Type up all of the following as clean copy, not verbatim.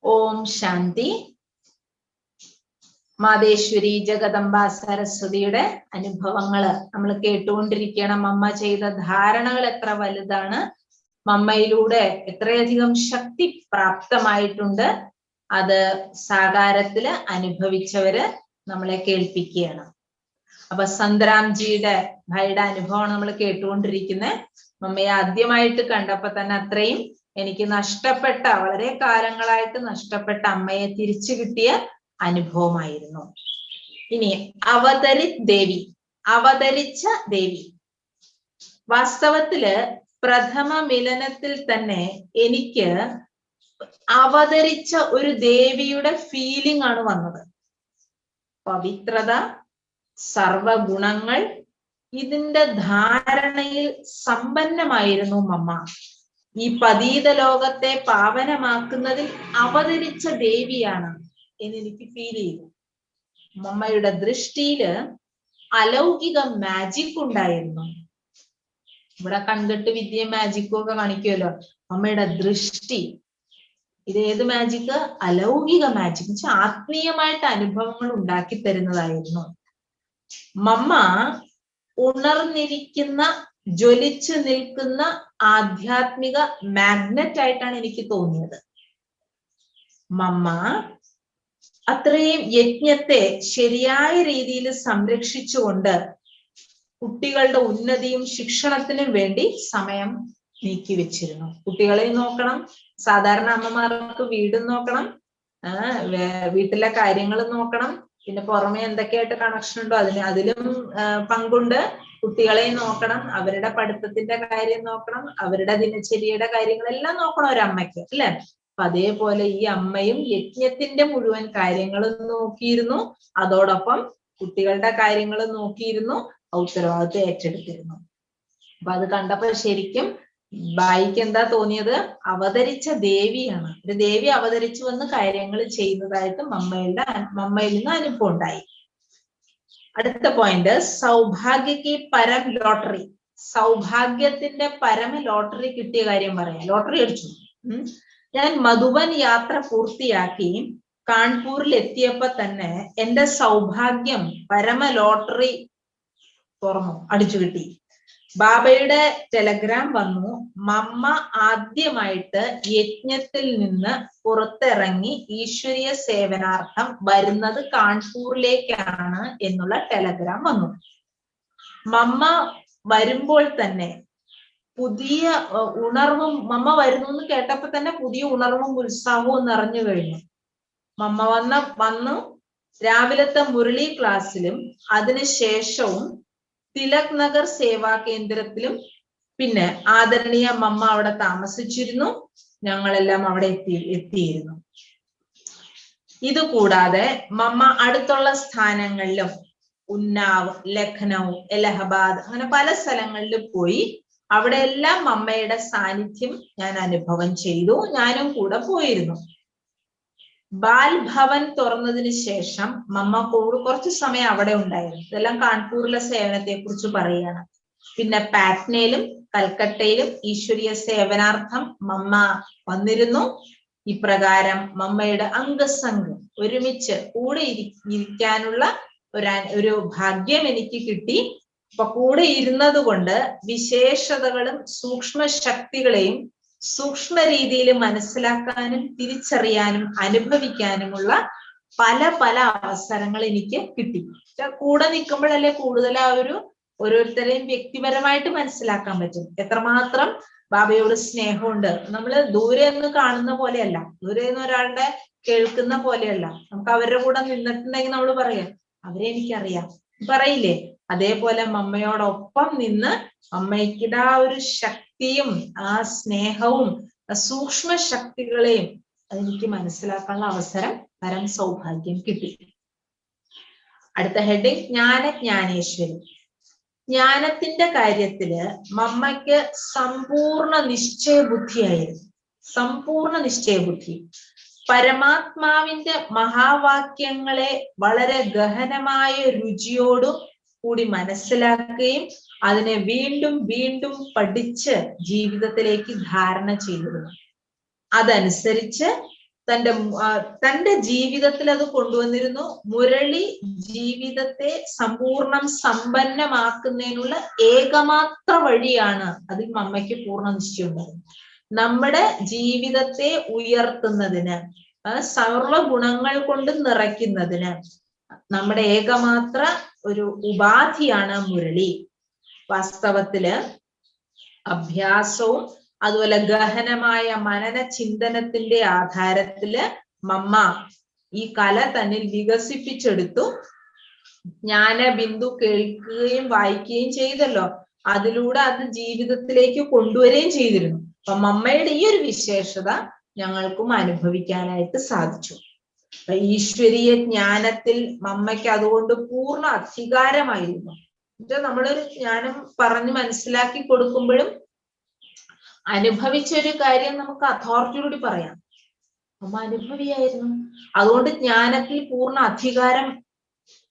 ഓം ശാന്തി. മാതേശ്വരി ജഗദംബ സരസ്വതിയുടെ അനുഭവങ്ങള് നമ്മൾ കേട്ടുകൊണ്ടിരിക്കണം. അമ്മ ചെയ്ത ധാരണകൾ എത്ര വലുതാണ്, മമ്മയിലൂടെ എത്രയധികം ശക്തി പ്രാപ്തമായിട്ടുണ്ട്, അത് സാകാരത്തില് അനുഭവിച്ചവര് നമ്മളെ കേൾപ്പിക്കുകയാണ്. അപ്പൊ സന്തരാംജിയുടെ ഭായിയുടെ അനുഭവമാണ് നമ്മൾ കേട്ടുകൊണ്ടിരിക്കുന്നത്. മമ്മയെ ആദ്യമായിട്ട് കണ്ടപ്പോ തന്നെ അത്രയും എനിക്ക് നഷ്ടപ്പെട്ട, വളരെ കാലങ്ങളായിട്ട് നഷ്ടപ്പെട്ട അമ്മയെ തിരിച്ചു കിട്ടിയ അനുഭവമായിരുന്നു. ഇനി അവതരിച്ച ദേവി. വാസ്തവത്തില് പ്രഥമ മിലനത്തിൽ തന്നെ എനിക്ക് അവതരിച്ച ഒരു ദേവിയുടെ ഫീലിംഗ് ആണ് വന്നത്. പവിത്രത, സർവഗുണങ്ങൾ, ഇതിന്റെ ധാരണയിൽ സമ്പന്നമായിരുന്നു മമ്മ. ഈ പതീത ലോകത്തെ പാവനമാക്കുന്നതിൽ അവതരിച്ച ദേവിയാണ് എന്നെനിക്ക് ഫീൽ ചെയ്തു. മമ്മയുടെ ദൃഷ്ടിയില് അലൗകിക മാജിക് ഉണ്ടായിരുന്നു. ഇവിടെ കണ്ടിട്ട് വിദ്യ മാജിക്കും ഒക്കെ കാണിക്കുമല്ലോ. മമ്മയുടെ ദൃഷ്ടി ഇതേത് മാജിക്? അലൗകിക മാജിക്, വെച്ചാൽ ആത്മീയമായിട്ട് അനുഭവങ്ങൾ ഉണ്ടാക്കി തരുന്നതായിരുന്നു. മമ്മ ഉണർന്നിരിക്കുന്ന, ജ്വലിച്ചു നിൽക്കുന്ന ആധ്യാത്മിക മാഗ്നറ്റ് ആയിട്ടാണ് എനിക്ക് തോന്നിയത്. മമ്മ അത്രയും യജ്ഞത്തെ ശരിയായ രീതിയിൽ സംരക്ഷിച്ചുകൊണ്ട് കുട്ടികളുടെ ഉന്നതിയും ശിക്ഷണത്തിനും വേണ്ടി സമയം നീക്കി വെച്ചിരുന്നു. കുട്ടികളെ നോക്കണം, സാധാരണ അമ്മമാർക്ക് വീടും നോക്കണം, വീട്ടിലെ കാര്യങ്ങൾ നോക്കണം, പിന്നെ പുറമെ എന്തൊക്കെയായിട്ട് കണക്ഷൻ ഉണ്ടോ അതിലും പങ്കുണ്ട്. കുട്ടികളെ നോക്കണം, അവരുടെ പഠിത്തത്തിന്റെ കാര്യം നോക്കണം, അവരുടെ ദിനചര്യയുടെ കാര്യങ്ങളെല്ലാം നോക്കണം ഒരമ്മയ്ക്ക്, അല്ലെ? അപ്പൊ അതേപോലെ ഈ അമ്മയും യജ്ഞത്തിന്റെ മുഴുവൻ കാര്യങ്ങളും നോക്കിയിരുന്നു, അതോടൊപ്പം കുട്ടികളുടെ കാര്യങ്ങളും നോക്കിയിരുന്നു, ഉത്തരവാദിത്വം ഏറ്റെടുത്തിരുന്നു. അപ്പൊ അത് കണ്ടപ്പോ ശരിക്കും ബായിക്ക് എന്താ തോന്നിയത്? അവതരിച്ച ദേവിയാണ്. ഒരു ദേവി അവതരിച്ചു വന്ന് കാര്യങ്ങൾ ചെയ്യുന്നതായിട്ട് മമ്മയിൽ നിന്ന് അനുഭവം ഉണ്ടായി. അടുത്ത പോയിന്റ്, സൗഭാഗ്യക്ക് പരം ലോട്ടറി. സൗഭാഗ്യത്തിന്റെ പരമ ലോട്ടറി കിട്ടിയ കാര്യം പറയാം. ലോട്ടറി അടിച്ചു. ഞാൻ മധുബൻ യാത്ര പൂർത്തിയാക്കി കാൺപൂരിൽ എത്തിയപ്പോ തന്നെ എന്റെ സൗഭാഗ്യം പരമ ലോട്ടറി തുറന്നു, അടിച്ചു കിട്ടി. ബാബയുടെ ടെലഗ്രാം വന്നു. മമ്മ ആദ്യമായിട്ട് യജ്ഞത്തിൽ നിന്ന് പുറത്തിറങ്ങി ഈശ്വരീയ സേവനാർത്ഥം വരുന്നത് കാൺപൂരിലേക്കാണ് എന്നുള്ള ടെലഗ്രാം വന്നു. മമ്മ വരുമ്പോൾ തന്നെ പുതിയ ഉണർവും, മമ്മ വരുന്നു എന്ന് കേട്ടപ്പോ തന്നെ പുതിയ ഉണർവും ഉത്സാഹവും നിറഞ്ഞു കഴിഞ്ഞു. മമ്മ വന്നു രാവിലത്തെ മുരളി ക്ലാസ്സിലും അതിനുശേഷവും തിലക് നഗർ സേവാ കേന്ദ്രത്തിലും, പിന്നെ ആദരണീയ മമ്മ അവിടെ താമസിച്ചിരുന്നു, ഞങ്ങളെല്ലാം അവിടെ എത്തിയിരുന്നു. ഇതുകൂടാതെ മമ്മ അടുത്തുള്ള സ്ഥാനങ്ങളിലും, ഉന്നാവ്, ലഖ്നൗ, അലഹബാദ്, അങ്ങനെ പല സ്ഥലങ്ങളിലും പോയി. അവിടെ എല്ലാം മമ്മയുടെ സാന്നിധ്യം ഞാൻ അനുഭവം ചെയ്തു. ഞാനും കൂടെ പോയിരുന്നു. ബാൽ ഭവൻ തുറന്നതിന് ശേഷം മമ്മ കുറച്ചു സമയം അവിടെ ഉണ്ടായിരുന്നു. ഇതെല്ലാം കാൺപൂരിലെ സേവനത്തെ കുറിച്ച് പറയുകയാണ്. പിന്നെ പാറ്റ്നയിലും കൽക്കട്ടയിലും ഈശ്വരീയ സേവനാർത്ഥം മമ്മ വന്നിരുന്നു. ഇപ്രകാരം മമ്മയുടെ അംഗസംഘം ഒരുമിച്ച് കൂടെ ഇരിക്കാനുള്ള ഒരു ഭാഗ്യം എനിക്ക് കിട്ടി. അപ്പൊ കൂടെ ഇരുന്നത് കൊണ്ട് വിശേഷതകളും സൂക്ഷ്മ ശക്തികളെയും സൂക്ഷ്മ രീതിയിൽ മനസ്സിലാക്കാനും തിരിച്ചറിയാനും അനുഭവിക്കാനുമുള്ള പല പല അവസരങ്ങൾ എനിക്ക് കിട്ടി. കൂടെ നിൽക്കുമ്പോഴല്ലേ കൂടുതൽ ആ ഓരോരുത്തരെയും വ്യക്തിപരമായിട്ട് മനസ്സിലാക്കാൻ പറ്റും. എത്രമാത്രം ബാബയോട് സ്നേഹമുണ്ട്. നമ്മൾ ദൂരെ നിന്ന് കാണുന്ന പോലെയല്ല, ദൂരെ നിന്ന് ഒരാളുടെ കേൾക്കുന്ന പോലെയല്ല. നമുക്ക് അവരുടെ കൂടെ നിന്നിട്ടുണ്ടെങ്കിൽ നമ്മൾ പറയാം അവരെ എനിക്കറിയാം, പറയില്ലേ? അതേപോലെ മമ്മയോടൊപ്പം നിന്ന് അമ്മയ്ക്കിടെ ആ ഒരു ശക്തിയും ആ സ്നേഹവും സൂക്ഷ്മ ശക്തികളെയും അതെനിക്ക് മനസ്സിലാക്കാനുള്ള അവസരം, പരം സൗഭാഗ്യം കിട്ടി. അടുത്ത ഹെഡിങ്, ജ്ഞാനേശ്വരി. ജ്ഞാനത്തിന്റെ കാര്യത്തില് മമ്മയ്ക്ക് സമ്പൂർണ്ണ നിശ്ചയബുദ്ധിയായിരുന്നു. സമ്പൂർണ്ണ നിശ്ചയബുദ്ധി. പരമാത്മാവിന്റെ മഹാവാക്യങ്ങളെ വളരെ ഗഹനമായ രുചിയോടും കൂടി മനസ്സിലാക്കുകയും അതിനെ വീണ്ടും വീണ്ടും പഠിച്ച് ജീവിതത്തിലേക്ക് ധാരണ ചെയ്തിരുന്നു. അതനുസരിച്ച് തന്റെ ജീവിതത്തിൽ അത് കൊണ്ടുവന്നിരുന്നു. മുരളി ജീവിതത്തെ സമ്പൂർണ്ണം സമ്പന്നമാക്കുന്നതിനുള്ള ഏകമാത്ര വഴിയാണ്. അതിൽ മമ്മയ്ക്ക് പൂർണ്ണ നിശ്ചയമുണ്ടായിരുന്നു. നമ്മുടെ ജീവിതത്തെ ഉയർത്തുന്നതിന്, സർവ ഗുണങ്ങൾ കൊണ്ട് നിറയ്ക്കുന്നതിന് നമ്മുടെ ഏകമാത്ര ഒരു ഉപാധിയാണ് മുരളി. വാസ്തവത്തില് അഭ്യാസവും അതുപോലെ ഗഹനമായ മനന ചിന്തനത്തിന്റെ ആധാരത്തില് മമ്മ ഈ കല തന്നിൽ വികസിപ്പിച്ചെടുത്തു. ജ്ഞാനബിന്ദു കേൾക്കുകയും വായിക്കുകയും ചെയ്തല്ലോ, അതിലൂടെ അത് ജീവിതത്തിലേക്ക് കൊണ്ടുവരികയും ചെയ്തിരുന്നു. അപ്പൊ മമ്മയുടെ ഈ ഒരു വിശേഷത ഞങ്ങൾക്കും അനുഭവിക്കാനായിട്ട് സാധിച്ചു. അപ്പൊ ഈശ്വരീയ ജ്ഞാനത്തിൽ മമ്മയ്ക്ക് അതുകൊണ്ട് പൂർണ്ണ അധികാരമായിരുന്നു. നമ്മളൊരു ജ്ഞാനം പറഞ്ഞ് മനസ്സിലാക്കി കൊടുക്കുമ്പോഴും അനുഭവിച്ചൊരു കാര്യം നമുക്ക് അതോറിറ്റിയോട് പറയാം. അമ്മ അനുഭവിയായിരുന്നു. അതുകൊണ്ട് ജ്ഞാനത്തിൽ പൂർണ്ണ അധികാരം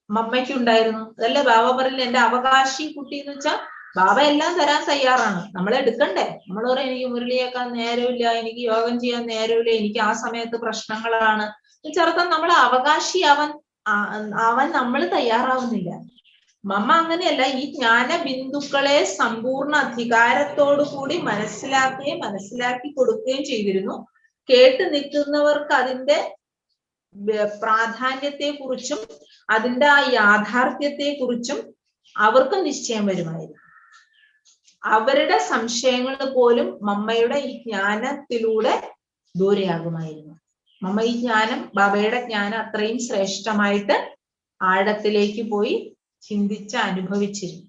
മമ്മയ്ക്കുണ്ടായിരുന്നു. അതല്ലേ ബാബ പറയില്ല, എന്റെ അവകാശി കുട്ടി എന്ന് വെച്ചാൽ ബാബ എല്ലാം തരാൻ തയ്യാറാണ്. നമ്മൾ എടുക്കണ്ടേ? നമ്മൾ പറയും എനിക്ക് മുരളിയേക്കാൻ നേരമില്ല, എനിക്ക് യോഗം ചെയ്യാൻ നേരമില്ല, എനിക്ക് ആ സമയത്ത് പ്രശ്നങ്ങളാണ്. ചെറുക്കൻ നമ്മളെ അവകാശി അവൻ നമ്മൾ തയ്യാറാവുന്നില്ല. മമ്മ അങ്ങനെയല്ല. ഈ ജ്ഞാന ബിന്ദുക്കളെ സമ്പൂർണ്ണ അധികാരത്തോടു കൂടി മനസ്സിലാക്കി കൊടുക്കുകയും ചെയ്തിരുന്നു. കേട്ട് നിൽക്കുന്നവർക്ക് അതിന്റെ പ്രാധാന്യത്തെ കുറിച്ചും അതിന്റെ ആ യാഥാർത്ഥ്യത്തെ കുറിച്ചും അവർക്ക് നിശ്ചയം വരുമായിരുന്നു. അവരുടെ സംശയങ്ങൾ പോലും മമ്മയുടെ ഈ ജ്ഞാനത്തിലൂടെ ദൂരെയാകുമായിരുന്നു. മമ്മ ഈ ജ്ഞാനം, ബാബയുടെ ജ്ഞാനം അത്രയും ശ്രേഷ്ഠമായിട്ട് ആഴത്തിലേക്ക് പോയി ചിന്തിച്ച് അനുഭവിച്ചിരുന്നു.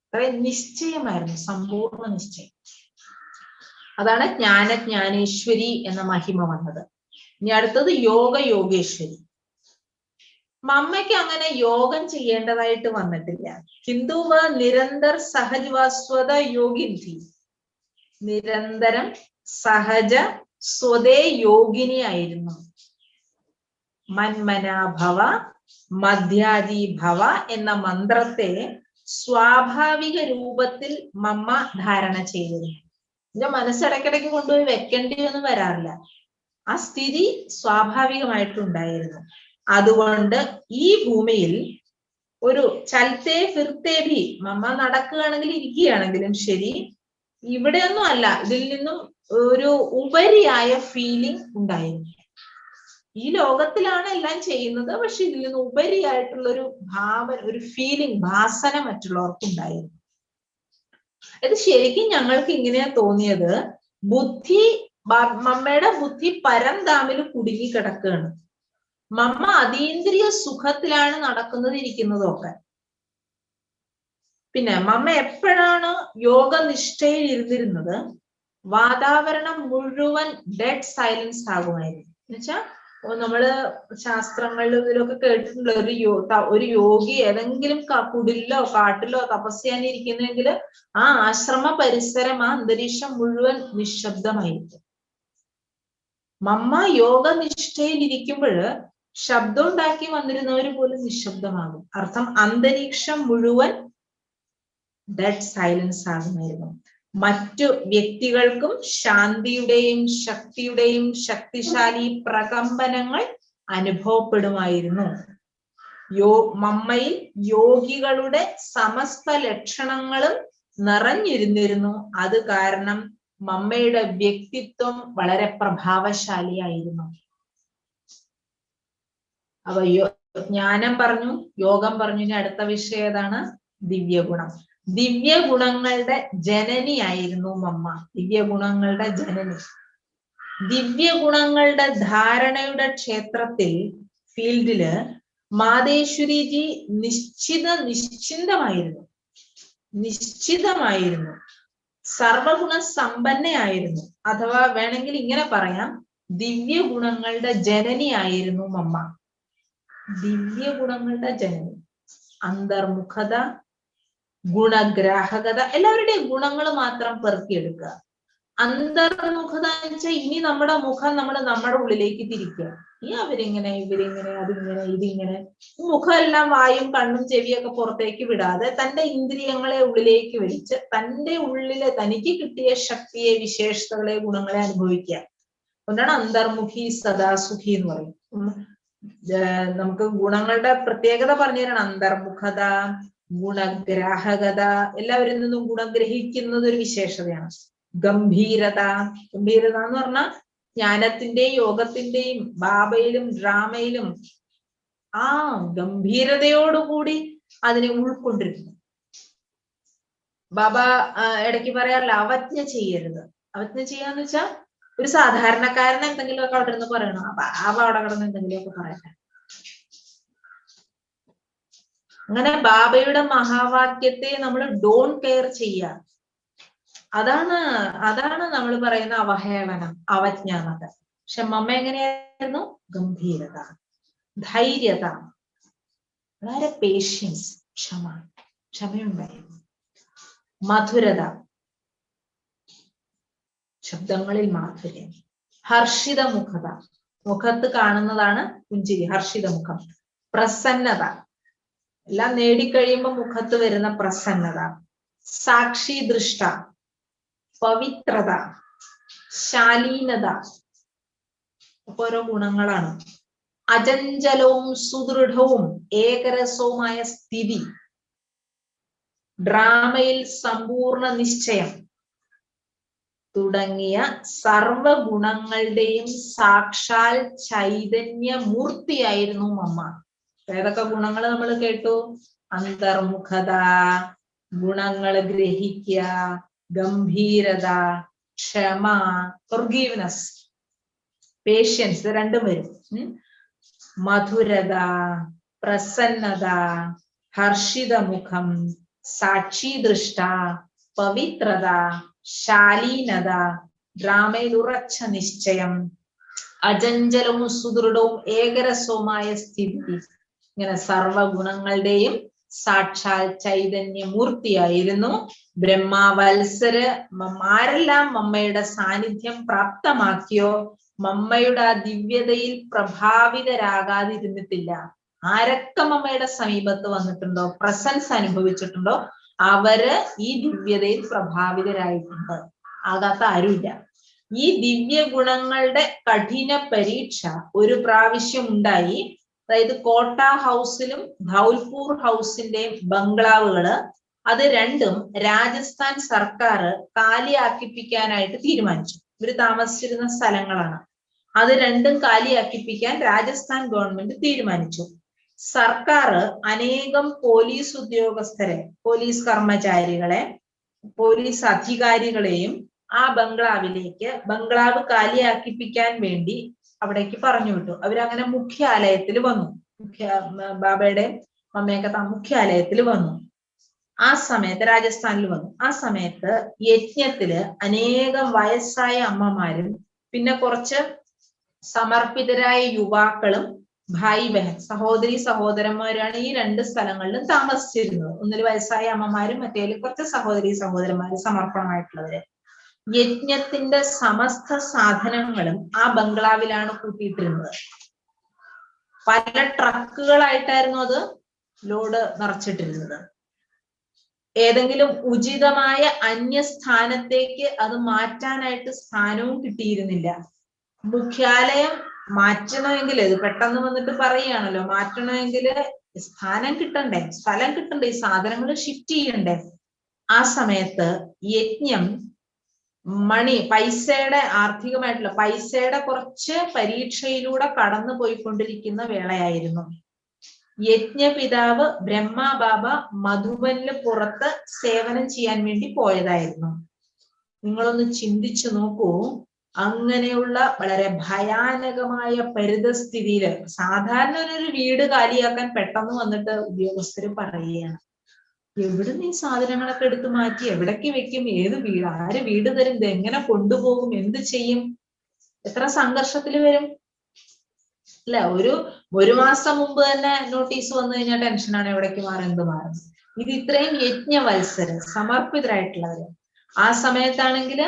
അത്രയും നിശ്ചയമായിരുന്നു, സമ്പൂർണ്ണ നിശ്ചയം. അതാണ് ജ്ഞാനേശ്വരി എന്ന മഹിമ വന്നത്. ഇനി അടുത്തത് യോഗേശ്വരി. മമ്മയ്ക്ക് അങ്ങനെ യോഗം ചെയ്യേണ്ടതായിട്ട് വന്നിട്ടില്ല. ഹിന്ദുവ നിരന്തർ സഹജവാസ്വത യോഗിനി, നിരന്തരം സഹജ സ്വതേ യോഗിനിയായിരുന്നു. മന്മനാഭവ മധ്യാജി ഭവ എന്ന മന്ത്രത്തെ സ്വാഭാവിക രൂപത്തിൽ മമ്മ ധാരണ ചെയ്തിരുന്നു. എന്റെ മനസ്സിടയ്ക്കിടയ്ക്ക് കൊണ്ടുപോയി വെക്കേണ്ടി ഒന്നും വരാറില്ല. ആ സ്ഥിതി സ്വാഭാവികമായിട്ടുണ്ടായിരുന്നു. അതുകൊണ്ട് ഈ ഭൂമിയിൽ ഒരു ചൽത്തേ ഫിർത്തേ ഭി, മമ്മ നടക്കുകയാണെങ്കിലും ഇരിക്കുകയാണെങ്കിലും ശരി, ഇവിടെയൊന്നും അല്ല, ഇതിൽ നിന്നും ഒരു ഉപരിയായ ഫീലിംഗ് ഉണ്ടായിരുന്നു. ഈ ലോകത്തിലാണ് എല്ലാം ചെയ്യുന്നത്, പക്ഷെ ഇതിൽ നിന്ന് ഉപരിയായിട്ടുള്ള ഒരു ഒരു ഫീലിംഗ്, ഭാസന മറ്റുള്ളവർക്കുണ്ടായിരുന്നു. ഇത് ശരിക്കും ഞങ്ങൾക്ക് ഇങ്ങനെയാ തോന്നിയത്, മമ്മയുടെ ബുദ്ധി പരംധാമിൽ കുടുങ്ങി കിടക്കുകയാണ്. മമ്മ അതീന്ദ്രിയ സുഖത്തിലാണ് നടക്കുന്നത്, ഇരിക്കുന്നതും ഒക്കെ. പിന്നെ മമ്മ എപ്പോഴാണ് യോഗനിഷ്ഠയിൽ ഇരുന്നിരുന്നത്, വാതാവരണം മുഴുവൻ ഡെഡ് സൈലൻസ് ആകുമായിരുന്നു. എന്നുവെച്ചാൽ നമ്മള് ശാസ്ത്രങ്ങളിലും ഇതിലൊക്കെ കേട്ടിട്ടുള്ള ഒരു യോഗി ഏതെങ്കിലും കുടിലോ കാട്ടിലോ തപസ് ചെയ്യാനിരിക്കുന്നെങ്കിൽ ആ ആശ്രമ പരിസരം, ആ അന്തരീക്ഷം മുഴുവൻ നിശബ്ദമായിരിക്കും. മമ്മ യോഗനിഷ്ഠയിൽ ഇരിക്കുമ്പോൾ ശബ്ദം ഉണ്ടാക്കി വന്നിരുന്നവര് പോലും നിശബ്ദമാകും. അർത്ഥം അന്തരീക്ഷം മുഴുവൻ ഡെഡ് സൈലൻസ് ആകുമായിരുന്നു. മറ്റു വ്യക്തികൾക്കും ശാന്തിയുടെയും ശക്തിയുടെയും ശക്തിശാലി പ്രകമ്പനങ്ങൾ അനുഭവപ്പെടുമായിരുന്നു. മമ്മയിൽ യോഗികളുടെ സമസ്ത ലക്ഷണങ്ങളും നിറഞ്ഞിരുന്നിരുന്നു. അത് കാരണം മമ്മയുടെ വ്യക്തിത്വം വളരെ പ്രഭാവശാലിയായിരുന്നു. അപ്പൊ ജ്ഞാനം പറഞ്ഞു, യോഗം പറഞ്ഞു. ഇനി അടുത്ത വിഷയം ഏതാണ്? ദിവ്യഗുണം. ദിവ്യഗുണങ്ങളുടെ ജനനിയായിരുന്നു മമ്മ. ദിവ്യഗുണങ്ങളുടെ ജനനി. ദിവ്യഗുണങ്ങളുടെ ധാരണയുടെ ക്ഷേത്രത്തിൽ, ഫീൽഡില് മാതേശ്വരിജി നിശ്ചിതമായിരുന്നു. സർവഗുണ സമ്പന്നയായിരുന്നു. അഥവാ വേണമെങ്കിൽ ഇങ്ങനെ പറയാം, ദിവ്യഗുണങ്ങളുടെ ജനനിയായിരുന്നു മമ്മ. ദിവ്യഗുണങ്ങളുടെ ജനനി. അന്തർമുഖത, ഗുണഗ്രാഹകത, എല്ലാവരുടെയും ഗുണങ്ങൾ മാത്രം പെറുക്കിയെടുക്കുക. അന്തർമുഖത എന്ന് വെച്ചാൽ ഇനി നമ്മുടെ മുഖം നമ്മുടെ ഉള്ളിലേക്ക് തിരിക്കുക. ഈ അവരിങ്ങനെ, ഇവരിങ്ങനെ, അതിങ്ങനെ, ഇതിങ്ങനെ, മുഖമെല്ലാം വായും കണ്ണും ചെവിയൊക്കെ പുറത്തേക്ക് വിടാതെ തന്റെ ഇന്ദ്രിയങ്ങളെ ഉള്ളിലേക്ക് വലിച്ച് തന്റെ ഉള്ളിലെ തനിക്ക് കിട്ടിയ ശക്തിയെ, വിശേഷതകളെ, ഗുണങ്ങളെ അനുഭവിക്കുക. അതുകൊണ്ടാണ് അന്തർമുഖി സദാസുഖി എന്ന് പറയും. നമുക്ക് ഗുണങ്ങളുടെ പ്രത്യേകത പറഞ്ഞു തരണം. അന്തർമുഖത, ഗുണഗ്രാഹകത, എല്ലാവരിൽ നിന്നും ഗുണം ഗ്രഹിക്കുന്നത് ഒരു വിശേഷതയാണ്. ഗംഭീരത, ഗംഭീരത എന്ന് പറഞ്ഞാൽ ജ്ഞാനത്തിന്റെയും യോഗത്തിന്റെയും ബാബയിലും ഡ്രാമയിലും ആ ഗംഭീരതയോടുകൂടി അതിനെ ഉൾക്കൊണ്ടിരിക്കുന്നു. ബാബ ഇടയ്ക്ക് പറയാറില്ല അവജ്ഞ ചെയ്യരുത്. അവജ്ഞ ചെയ്യാന്ന് വെച്ചാൽ ഒരു സാധാരണക്കാരൻ എന്തെങ്കിലുമൊക്കെ അവിടെ നിന്ന് പറയണം, ബാബ അവിടെ കിടന്ന് എന്തെങ്കിലുമൊക്കെ പറയട്ടെ. അങ്ങനെ ബാബയുടെ മഹാവാക്യത്തെ നമ്മൾ ഡോൺ കെയർ ചെയ്യുക. അതാണ് നമ്മൾ പറയുന്ന അവഹേളനം, അവജ്ഞ എന്നൊക്കെ. പക്ഷെ മമ്മ എങ്ങനെയായിരുന്നു? ഗംഭീരത, ധൈര്യത, വളരെ പേഷ്യൻസ്, ക്ഷമയുണ്ടായിരുന്നു. മധുരത, ശബ്ദങ്ങളിൽ മാധുര്യം. ഹർഷിത മുഖത, മുഖത്ത് കാണുന്നതാണ് പുഞ്ചിരി, ഹർഷിത മുഖം. പ്രസന്നത, എല്ലാം നേടിക്കഴിയുമ്പോൾ മുഖത്ത് വരുന്ന പ്രസന്നത. സാക്ഷി ദൃഷ്ട, പവിത്രത, ശാലീനത, ഓരോ ഗുണങ്ങളാണ്. അചഞ്ചലവും സുദൃഢവും ഏകരസവുമായ സ്ഥിതി, ഡ്രാമയിൽ സമ്പൂർണ്ണ നിശ്ചയം തുടങ്ങിയ സർവഗുണങ്ങളുടെയും സാക്ഷാൽ ചൈതന്യമൂർത്തിയായിരുന്നു മമ്മ. ഏതൊക്കെ ഗുണങ്ങൾ നമ്മൾ കേട്ടു? അന്തർമുഖത, ഗുണങ്ങൾ ഗ്രഹിക്കുക, ഗംഭീരത, ക്ഷമ, ഫൊർഗീവ്നെസ്, പേഷ്യൻസ്, രണ്ടും വരും. മധുരത, പ്രസന്നത, ഹർഷിതമുഖം, സാക്ഷി ദൃഷ്ട, പവിത്രത, ശാലീനത, ഡ്രാമയിൽ ഉറച്ച നിശ്ചയം, അചഞ്ചലവും സുദൃഢവും ഏകരസവുമായ സ്ഥിതി. ഇങ്ങനെ സർവഗുണങ്ങളുടെയും സാക്ഷാൽ ചൈതന്യമൂർത്തിയായിരുന്നു ബ്രഹ്മാവത്സര്. ആരെല്ലാം മമ്മയുടെ സാന്നിധ്യം പ്രാപ്തമാക്കിയോ മമ്മയുടെ ആ ദിവ്യതയിൽ പ്രഭാവിതരാകാതിരുന്നിട്ടില്ല. ആരൊക്കെ മമ്മയുടെ സമീപത്ത് വന്നിട്ടുണ്ടോ, പ്രസൻസ് അനുഭവിച്ചിട്ടുണ്ടോ, അവര് ഈ ദിവ്യതയിൽ പ്രഭാവിതരായിട്ടുണ്ട്. ആകാത്ത ആരുമില്ല. ഈ ദിവ്യ ഗുണങ്ങളുടെ കഠിന പരീക്ഷ ഒരു പ്രാവശ്യം ഉണ്ടായി. അതായത് കോട്ട ഹൗസിലും ധൗൽപൂർ ഹൗസിന്റെയും ബംഗ്ലാവുകള്, അത് രണ്ടും രാജസ്ഥാൻ സർക്കാർ കാലിയാക്കിപ്പിക്കാനായിട്ട് തീരുമാനിച്ചു. ഇവര് താമസിച്ചിരുന്ന സ്ഥലങ്ങളാണ്. അത് രണ്ടും കാലിയാക്കിപ്പിക്കാൻ രാജസ്ഥാൻ ഗവൺമെന്റ് തീരുമാനിച്ചു. സർക്കാർ അനേകം പോലീസ് ഉദ്യോഗസ്ഥരെ, പോലീസ് കർമ്മചാരികളെ, പോലീസ് അധികാരികളെയും ആ ബംഗ്ലാവിലേക്ക്, ബംഗ്ലാവ് കാലിയാക്കിപ്പിക്കാൻ വേണ്ടി അവിടേക്ക് പറഞ്ഞു വിട്ടു. അവരങ്ങനെ മുഖ്യാലയത്തിൽ വന്നു. ബാബയുടെ മമ്മയൊക്കെ മുഖ്യാലയത്തിൽ വന്നു. ആ സമയത്ത് രാജസ്ഥാനിൽ വന്നു. ആ സമയത്ത് യജ്ഞത്തില് അനേകം വയസ്സായ അമ്മമാരും പിന്നെ കുറച്ച് സമർപ്പിതരായ യുവാക്കളും ഭായി ബഹൻ, സഹോദരി സഹോദരന്മാരാണ് ഈ രണ്ട് സ്ഥലങ്ങളിലും താമസിച്ചിരുന്നത്. ഒന്നിൽ വയസ്സായ അമ്മമാരും മറ്റേതിൽ കുറച്ച് സഹോദരി സഹോദരന്മാര് സമർപ്പണമായിട്ടുള്ളവര്. യജ്ഞത്തിന്റെ സമസ്ത സാധനങ്ങളും ആ ബംഗ്ലാവിലാണ് കൂട്ടിയിട്ടിരുന്നത്. പല ട്രക്കുകളായിട്ടായിരുന്നു അത് ലോഡ് നിറച്ചിട്ടിരുന്നത്. ഏതെങ്കിലും ഉചിതമായ അന്യസ്ഥാനത്തേക്ക് അത് മാറ്റാനായിട്ട് സ്ഥാനവും കിട്ടിയിരുന്നില്ല. മുഖ്യാലയം മാറ്റണമെങ്കിൽ, ഇത് പെട്ടെന്ന് വന്നിട്ട് പറയുകയാണല്ലോ, മാറ്റണമെങ്കിൽ സ്ഥാനം കിട്ടണ്ടേ, സ്ഥലം കിട്ടണ്ടേ, ഈ സാധനങ്ങൾ ഷിഫ്റ്റ് ചെയ്യണ്ടേ. ആ സമയത്ത് യജ്ഞം പൈസയുടെ, ആർത്ഥികമായിട്ടുള്ള പൈസയുടെ കുറച്ച് പരീക്ഷയിലൂടെ കടന്നു പോയിക്കൊണ്ടിരിക്കുന്ന വേളയായിരുന്നു. യജ്ഞപിതാവ് ബ്രഹ്മബാബ മധുബനില് പുറത്ത് സേവനം ചെയ്യാൻ വേണ്ടി പോയതായിരുന്നു. നിങ്ങളൊന്ന് ചിന്തിച്ചു നോക്കൂ. അങ്ങനെയുള്ള വളരെ ഭയാനകമായ പരിതസ്ഥിതിയില് സാധാരണ ഒരു വീട് കാലിയാക്കാൻ പെട്ടെന്ന് വന്നിട്ട് ഉദ്യോഗസ്ഥര് പറയുകയാണ്, എവിടുന്ന് ഈ സാധനങ്ങളൊക്കെ എടുത്തു മാറ്റി എവിടേക്ക് വെക്കും, ഏത് വീട്, ആര് വീട് തരും, ഇത് എങ്ങനെ കൊണ്ടുപോകും, എന്ത് ചെയ്യും, എത്ര സംഘർഷത്തിൽ വരും അല്ല. ഒരു മാസം മുമ്പ് തന്നെ നോട്ടീസ് വന്നു കഴിഞ്ഞാൽ ടെൻഷനാണ്, എവിടേക്ക് മാറും, എന്ത് മാറും. ഇത് ഇത്രയും യജ്ഞവത്സര് സമർപ്പിതരായിട്ടുള്ളവര്. ആ സമയത്താണെങ്കിൽ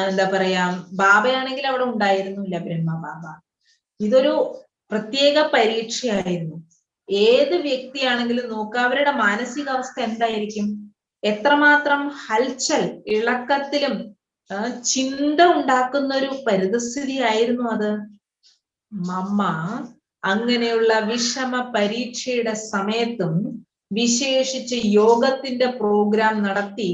എന്താ പറയാ, ബാബയാണെങ്കിൽ അവിടെ ഉണ്ടായിരുന്നില്ല, ബ്രഹ്മബാബ. ഇതൊരു പ്രത്യേക പരീക്ഷയായിരുന്നു. ഏത് വ്യക്തിയാണെങ്കിലും നോക്കുക, അവരുടെ മാനസികാവസ്ഥ എന്തായിരിക്കും, എത്രമാത്രം ഹൽച്ചൽ, ഇളക്കത്തിലും ചിന്ത ഉണ്ടാക്കുന്ന ഒരു പരിതസ്ഥിതി ആയിരുന്നു അത്. മമ്മ അങ്ങനെയുള്ള വിഷമ പരീക്ഷയുടെ സമയത്തും വിശേഷിച്ച് യോഗത്തിന്റെ പ്രോഗ്രാം നടത്തി.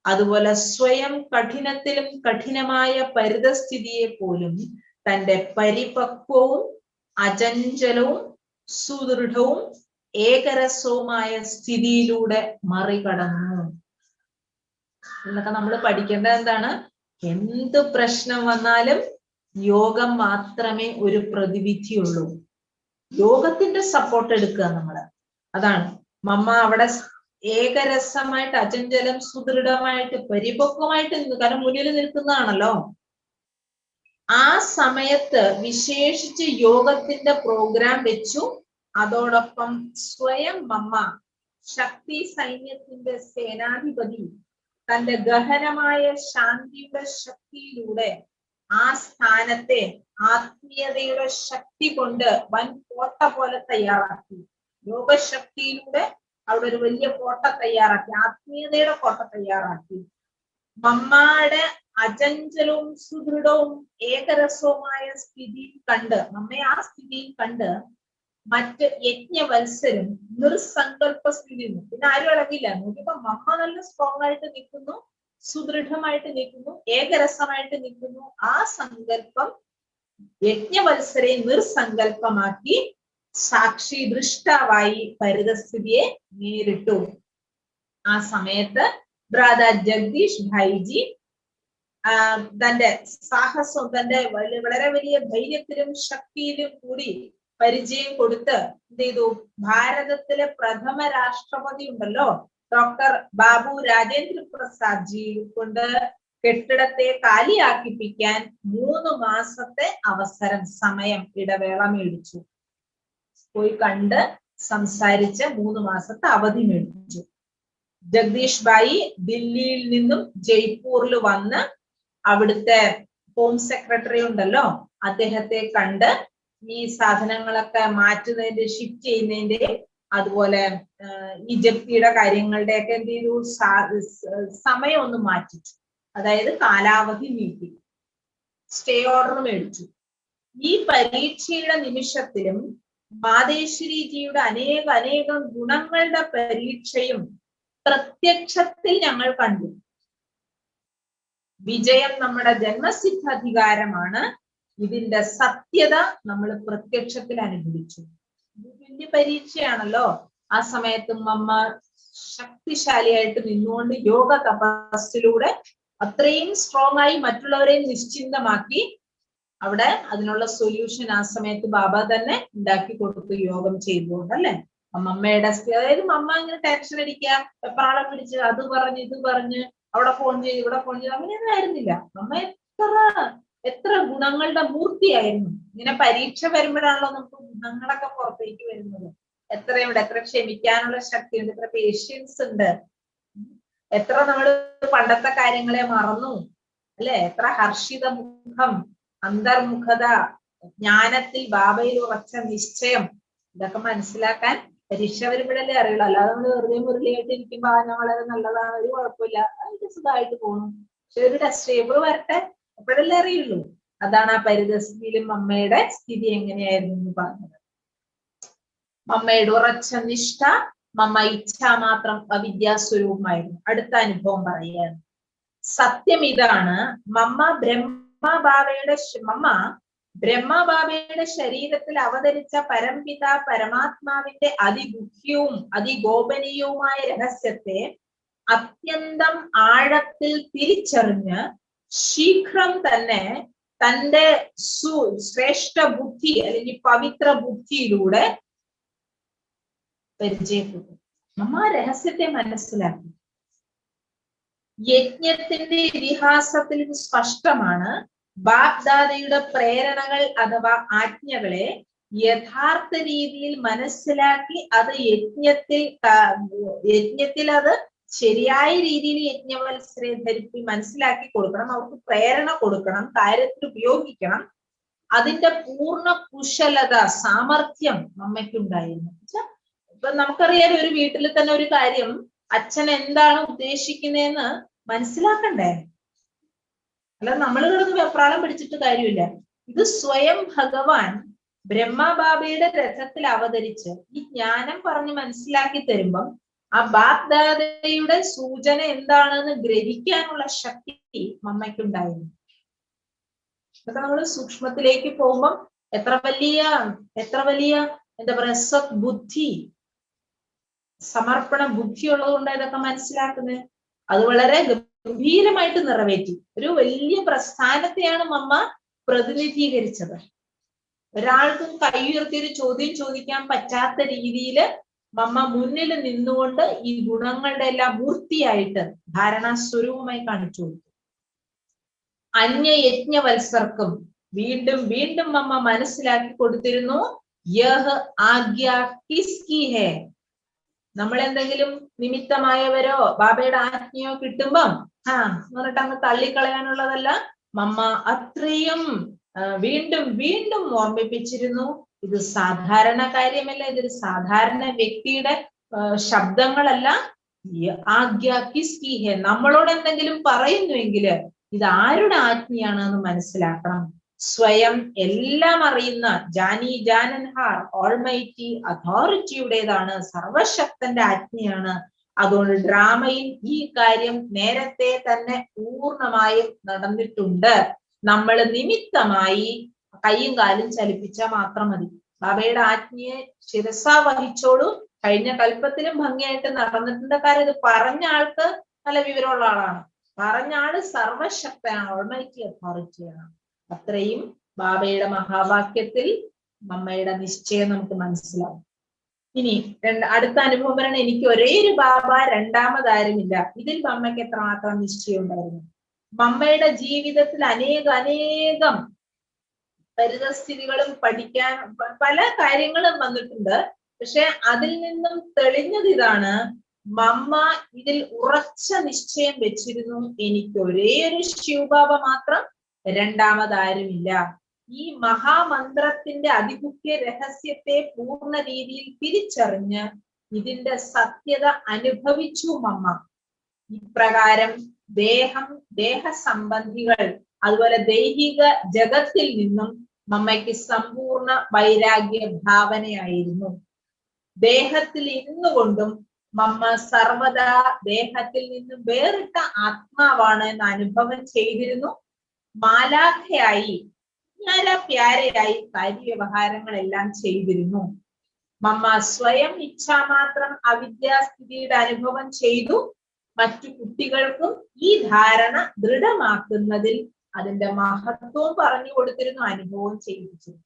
അതുപോലെ സ്വയം കഠിനത്തിലും കഠിനമായ പരിതസ്ഥിതിയെ പോലും തന്റെ പരിപക്വവും അചഞ്ചലവും സുദൃഢവും ഏകരസവുമായ സ്ഥിതിയിലൂടെ മറികടന്നു. എന്നൊക്കെ നമ്മൾ പഠിക്കേണ്ടത് എന്താണ്? എന്ത് പ്രശ്നം വന്നാലും യോഗം മാത്രമേ ഒരു പ്രതിവിധിയുള്ളൂ. യോഗത്തിന്റെ സപ്പോർട്ട് എടുക്കുക നമ്മള്. അതാണ് മമ്മ അവിടെ ഏകരസമായിട്ട് അചഞ്ചലം സുദൃഢമായിട്ട് പരിപക്വമായിട്ട് നിന്നു. കാരണം മുന്നിൽ നിൽക്കുന്നതാണല്ലോ. ആ സമയത്ത് വിശേഷിച്ച് യോഗത്തിന്റെ പ്രോഗ്രാം വെച്ചു. അതോടൊപ്പം സ്വയം മമ്മ ശക്തി സൈന്യത്തിന്റെ സേനാധിപതി തന്റെ ഗഹനമായ ശാന്തിയുടെ ശക്തിയിലൂടെ ആ സ്ഥാനത്തെ ആത്മീയതയുടെ ശക്തി കൊണ്ട് വൻ കോട്ട പോലെ തയ്യാറാക്കി. യോഗശക്തിയിലൂടെ അവിടെ ഒരു വലിയ കോട്ട തയ്യാറാക്കി, ആത്മീയതയുടെ കോട്ട തയ്യാറാക്കി. മമ്മയുടെ അചഞ്ചലവും സുദൃഢവും ഏകരസവുമായ സ്ഥിതി കണ്ട്, മമ്മയെ ആ സ്ഥിതിയിൽ കണ്ട് മറ്റ് യജ്ഞവത്സരും നിർസങ്കല്പ സ്ഥിതി. പിന്നെ ആരും ഇളകില്ല. നോക്കിയപ്പോ മമ്മ നല്ല സ്ട്രോങ് ആയിട്ട് നിൽക്കുന്നു, സുദൃഢമായിട്ട് നിൽക്കുന്നു, ഏകരസമായിട്ട് നിൽക്കുന്നു. ആ സങ്കല്പം യജ്ഞവത്സരെ നിർസങ്കല്പമാക്കി സാക്ഷി ദൃഷ്ടാവായി പരിതസ്ഥിതിയെ നേരിട്ടു. ആ സമയത്ത് ബ്രാദർ ജഗദീഷ് ഭായിജി തന്റെ സാഹസവും തന്റെ വളരെ വലിയ ധൈര്യത്തിലും ശക്തിയിലും കൂടി പരിചയം കൊടുത്ത് എന്ത് ചെയ്തു? ഭാരതത്തിലെ പ്രഥമ രാഷ്ട്രപതി ഉണ്ടല്ലോ ഡോക്ടർ ബാബു രാജേന്ദ്ര പ്രസാദ് ജി കൊണ്ട് കെട്ടിടത്തെ കാലിയാക്കിപ്പിക്കാൻ 3 മാസത്തെ അവസരം, സമയം, ഇടവേള മേടിച്ചു. പോയി കണ്ട് സംസാരിച്ച് 3 മാസത്തെ അവധി മേടിച്ചു. ജഗദീഷ് ഭായി ദില്ലിയിൽ നിന്നും ജയ്പൂരിൽ വന്ന് അവിടുത്തെ ഹോം സെക്രട്ടറി ഉണ്ടല്ലോ അദ്ദേഹത്തെ കണ്ട് ഈ സാധനങ്ങളൊക്കെ മാറ്റുന്നതിന്റെ, ഷിഫ്റ്റ് ചെയ്യുന്നതിന്റെ, അതുപോലെ ഈ ജപ്തിയുടെ കാര്യങ്ങളുടെ ഒക്കെ എന്ത് ചെയ്തു? സമയം ഒന്ന് മാറ്റിച്ചു. അതായത് കാലാവധി നീട്ടി, സ്റ്റേ ഓർഡർ മേടിച്ചു. ഈ പരീക്ഷയുടെ നിമിഷത്തിലും മാതേശ്വരിജിയുടെ അനേകം ഗുണങ്ങളുടെ പരീക്ഷയും പ്രത്യക്ഷത്തിൽ ഞങ്ങൾ കണ്ടു. വിജയം നമ്മുടെ ജന്മസിദ്ധാധികാരമാണ്. ഇതിന്റെ സത്യത നമ്മൾ പ്രത്യക്ഷത്തിൽ അനുഭവിച്ചു. വലിയ പരീക്ഷയാണല്ലോ. ആ സമയത്തും അമ്മ ശക്തിശാലിയായിട്ട് നിന്നുകൊണ്ട് യോഗ തപസ്സിലൂടെ അത്രയും സ്ട്രോങ് ആയി മറ്റുള്ളവരെയും നിശ്ചിന്തമാക്കി. അവിടെ അതിനുള്ള സൊല്യൂഷൻ ആ സമയത്ത് ബാബ തന്നെ ഉണ്ടാക്കി കൊടുത്തു, യോഗം ചെയ്തുകൊണ്ട്, അല്ലെ? അമ്മമ്മയുടെ, അതായത് അമ്മ ഇങ്ങനെ ടെൻഷൻ അടിക്കുക, വെപ്രാളം പിടിച്ച് അത് പറഞ്ഞ് ഇത് പറഞ്ഞ് അവിടെ ഫോൺ ചെയ്ത് ഇവിടെ ഫോൺ ചെയ്ത് അങ്ങനെയൊന്നും ആയിരുന്നില്ല. അമ്മ എത്ര ഗുണങ്ങളുടെ മൂർത്തിയായിരുന്നു. ഇങ്ങനെ പരീക്ഷ വരുമ്പോഴാണല്ലോ നമുക്ക് ഗുണങ്ങളൊക്കെ പുറത്തേക്ക് വരുന്നത്. എത്ര ക്ഷമിക്കാനുള്ള ശക്തിയുണ്ട്, എത്ര പേഷ്യൻസ് ഉണ്ട്, എത്ര നമ്മൾ പണ്ടത്തെ കാര്യങ്ങളെ മറന്നു, അല്ലെ? എത്ര ഹർഷിത മുഖം, അന്തർമുഖത, ജ്ഞാനത്തിൽ ബാബയിൽ ഉറച്ച നിശ്ചയം, ഇതൊക്കെ മനസ്സിലാക്കാൻ പരീക്ഷ വരുമ്പോഴല്ലേ അറിയുള്ളൂ. അല്ലാതെ നമ്മൾ വെറുതെ മുരളിയായിട്ട് ഇരിക്കുമ്പോ വളരെ നല്ലതാണ്, ഒരു കുഴപ്പമില്ല, അതിന്റെ സുഖമായിട്ട് പോകണം. പക്ഷെ ഒരു ടെസ്റ്റ് പേപ്പർ വരട്ടെ, അപ്പോഴല്ലേ അറിയുള്ളൂ. അതാണ് ആ പരിതസ്ഥിതിയിലും അമ്മയുടെ സ്ഥിതി എങ്ങനെയായിരുന്നു എന്ന് പറഞ്ഞത്. അമ്മയുടെ ഉറച്ച നിഷ്ഠ, മമ്മ ഇച്ഛാമാത്രം അവിദ്യാസ്വരൂപമായിരുന്നു. അടുത്ത അനുഭവം പറയുകയാണ്. സത്യം ഇതാണ്, മമ്മ ബ്രഹ്മബാബയുടെ ശരീരത്തിൽ അവതരിച്ച പരംപിത പരമാത്മാവിന്റെ അതിഗുഹ്യവും അതിഗോപനീയവുമായ രഹസ്യത്തെ അത്യന്തം ആഴത്തിൽ തിരിച്ചറിഞ്ഞ് ശീഘ്രം തന്നെ തന്റെ ശ്രേഷ്ഠ ബുദ്ധി അല്ലെങ്കിൽ പവിത്ര ബുദ്ധിയിലൂടെ പരിചയപ്പെട്ടു. നമ്മ രഹസ്യത്തെ മനസ്സിലാക്കി. യജ്ഞത്തിന്റെ ഇതിഹാസത്തിൽ ഇത് സ്പഷ്ടമാണ്. ബാപ്ദാദയുടെ പ്രേരണകൾ അഥവാ ആജ്ഞകളെ യഥാർത്ഥ രീതിയിൽ മനസ്സിലാക്കി അത് യജ്ഞത്തിൽ അത് ശരിയായ രീതിയിൽ യജ്ഞവത്സരെ ധരിപ്പി മനസ്സിലാക്കി കൊടുക്കണം. അവർക്ക് പ്രേരണ കൊടുക്കണം, കാര്യത്തിൽ ഉപയോഗിക്കണം. അതിന്റെ പൂർണ്ണ കുശലത, സാമർഥ്യം അമ്മയ്ക്കുണ്ടായിരുന്നു. ഇപ്പൊ നമുക്കറിയാം, ഒരു വീട്ടിൽ തന്നെ ഒരു കാര്യം അച്ഛൻ എന്താണ് ഉദ്ദേശിക്കുന്നതെന്ന് മനസ്സിലാക്കണ്ടേ? അല്ലാതെ നമ്മൾ കിടന്ന് വെപ്രാളം പിടിച്ചിട്ട് കാര്യമില്ല. ഇത് സ്വയം ഭഗവാൻ ബ്രഹ്മബാബയുടെ രഥത്തിൽ അവതരിച്ച് ഈ ജ്ഞാനം പറഞ്ഞ് മനസ്സിലാക്കി തരുമ്പം ആ ബാപ്ദാദയുടെ സൂചന എന്താണെന്ന് ഗ്രഹിക്കാനുള്ള ശക്തി മമ്മയ്ക്കുണ്ടായിരുന്നു. ഇതൊക്കെ നമ്മൾ സൂക്ഷ്മത്തിലേക്ക് പോകുമ്പം എത്ര വലിയ എന്താ പറയാ സദ്ബുദ്ധി, സമർപ്പണ ബുദ്ധി ഉള്ളതുകൊണ്ട് ഇതൊക്കെ മനസ്സിലാക്കുന്നത്. അത് വളരെ ഗംഭീരമായിട്ട് നിറവേറ്റി. ഒരു വലിയ പ്രസ്ഥാനത്തെയാണ് മമ്മ പ്രതിനിധീകരിച്ചത്. ഒരാൾക്കും കൈ ഉയർത്തിയൊരു ചോദ്യം ചോദിക്കാൻ പറ്റാത്ത രീതിയിൽ മമ്മ മുന്നിൽ നിന്നുകൊണ്ട് ഈ ഗുണങ്ങളുടെ എല്ലാം മൂർത്തിയായിട്ട് ധാരണാസ്വരൂപമായി കാണിച്ചു കൊടുത്തു. അന്യയജ്ഞവത്സർക്കും വീണ്ടും വീണ്ടും മമ്മ മനസ്സിലാക്കി കൊടുത്തിരുന്നു, യഹ് ആജ്ഞ കിസ്കി ഹേ. നമ്മൾ എന്തെങ്കിലും നിമിത്തമായവരോ ബാബയുടെ ആജ്ഞയോ കിട്ടുമ്പം എന്നിട്ട് അങ്ങ് തള്ളിക്കളയാനുള്ളതല്ല. മമ്മ അത്രയും വീണ്ടും വീണ്ടും ഓർമ്മിപ്പിച്ചിരുന്നു, ഇത് സാധാരണ കാര്യമല്ല, ഇതൊരു സാധാരണ വ്യക്തിയുടെ ശബ്ദങ്ങളല്ല. ആജ്ഞ കിസ്കി ഹേ, നമ്മളോട് എന്തെങ്കിലും പറയുന്നുവെങ്കിൽ ഇത് ആരുടെ ആജ്ഞയാണ് എന്ന് മനസ്സിലാക്കണം. സ്വയം എല്ലാം അറിയുന്ന ജാനി ജാനൻഹാർ ഓൾമൈറ്റി അതോറിറ്റിയുടേതാണ്, സർവശക്തന്റെ ആജ്ഞയാണ്. അതുകൊണ്ട് ഡ്രാമയിൽ ഈ കാര്യം നേരത്തെ തന്നെ പൂർണ്ണമായും നടന്നിട്ടുണ്ട്. നമ്മൾ നിമിത്തമായി കൈയും കാലും ചലിപ്പിച്ചാൽ മാത്രം മതി. ബാബയുടെ ആജ്ഞയെ ശിരസ വഹിച്ചോളൂ. കഴിഞ്ഞ കൽപ്പത്തിലും ഭംഗിയായിട്ട് നടന്നിട്ടുണ്ട്. കാര്യം ഇത് പറഞ്ഞ ആൾക്ക് നല്ല വിവരമുള്ള ആളാണ്. പറഞ്ഞ ആള് സർവശക്തനാണ്, ഓൾമൈറ്റി അതോറിറ്റിയാണ്. അത്രയും ബാബയുടെ മഹാവാക്യത്തിൽ മമ്മയുടെ നിശ്ചയം നമുക്ക് മനസ്സിലാവും. ഇനി അടുത്ത അനുഭവം പറയണ, എനിക്ക് ഒരേ ഒരു ബാബ, രണ്ടാമതാരുമില്ല. ഇതിൽ മമ്മയ്ക്ക് എത്രമാത്രം നിശ്ചയം ഉണ്ടായിരുന്നു. മമ്മയുടെ ജീവിതത്തിൽ അനേകം പരിതസ്ഥിതികളും പഠിക്കാൻ പല കാര്യങ്ങളും വന്നിട്ടുണ്ട്. പക്ഷെ അതിൽ നിന്നും തെളിഞ്ഞത് ഇതാണ്, മമ്മ ഇതിൽ ഉറച്ച നിശ്ചയം വെച്ചിരുന്നു, എനിക്ക് ഒരേ ഒരു ശിവബാബ മാത്രം, രണ്ടാമതാരുമില്ല. ഈ മഹാമന്ത്രത്തിന്റെ അതിമുഖ്യ രഹസ്യത്തെ പൂർണ്ണ രീതിയിൽ തിരിച്ചറിഞ്ഞ് ഇതിന്റെ സത്യത അനുഭവിച്ചു മമ്മ. ഇപ്രകാരം ദേഹസംബന്ധികൾ അതുപോലെ ദൈഹിക ജഗത്തിൽ നിന്നും മമ്മയ്ക്ക് സമ്പൂർണ്ണ വൈരാഗ്യ ഭാവനയായിരുന്നു. ദേഹത്തിൽ ഇരുന്നുകൊണ്ടും മമ്മ സർവദാ ദേഹത്തിൽ നിന്നും വേറിട്ട ആത്മാവാണ് എന്ന അനുഭവം ചെയ്തിരുന്നു. മാലാഖയായി, പ്യാരയായി കാര്യവ്യവഹാരങ്ങളെല്ലാം ചെയ്തിരുന്നു. മമ്മ സ്വയം ഇച്ഛാമാത്രം അവിദ്യാസ്ഥിതിയുടെ അനുഭവം ചെയ്തു. മറ്റു കുട്ടികൾക്കും ഈ ധാരണ ദൃഢമാക്കുന്നതിൽ അതിന്റെ മഹത്വവും പറഞ്ഞു കൊടുത്തിരുന്നു, അനുഭവം ചെയ്യിപ്പിച്ചിരുന്നു.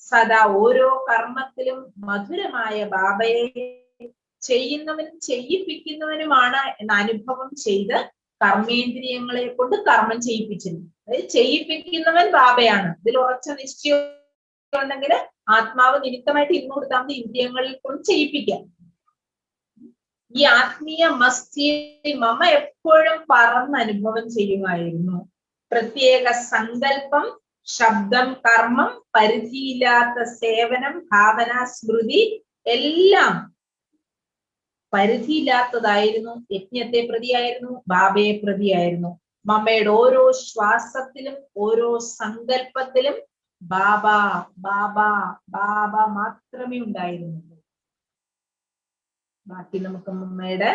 സദാ ഓരോ കർമ്മത്തിലും മധുരമായ ബാബയെ ചെയ്യുന്നവനും ചെയ്യിപ്പിക്കുന്നവനുമാണ് എന്ന അനുഭവം ചെയ്ത് കർമ്മേന്ദ്രിയങ്ങളെ കൊണ്ട് കർമ്മം ചെയ്യിപ്പിച്ചിരുന്നു. അതായത് ചെയ്യിപ്പിക്കുന്നവൻ ബാബയാണ്. ഇതിൽ ഉറച്ച നിശ്ചയം ഉണ്ടെങ്കിൽ ആത്മാവ് നിമിത്തമായിട്ട് ഇന്ന് കൊടുത്താൽ ഇന്ദ്രിയങ്ങളിൽ കൊണ്ട് ചെയ്യിപ്പിക്കാം. ഈ ആത്മീയ മസ്തിയിൽ മമ്മ എപ്പോഴും പറന്ന് അനുഭവം ചെയ്യുമായിരുന്നു. പ്രത്യേക സങ്കല്പം, ശബ്ദം, കർമ്മം, പരിധിയില്ലാത്ത സേവനം, ഭാവന, സ്മൃതി എല്ലാം പരിധിയില്ലാത്തതായിരുന്നു. യജ്ഞത്തെ പ്രതിയായിരുന്നു, ബാബയെ പ്രതിയായിരുന്നു. മമ്മയുടെ ഓരോ ശ്വാസത്തിലും ഓരോ സങ്കല്പത്തിലും ബാബ ബാബ ബാബ മാത്രമേ ഉണ്ടായിരുന്നുള്ളൂ. ബാക്കി നമുക്ക് മമ്മയുടെ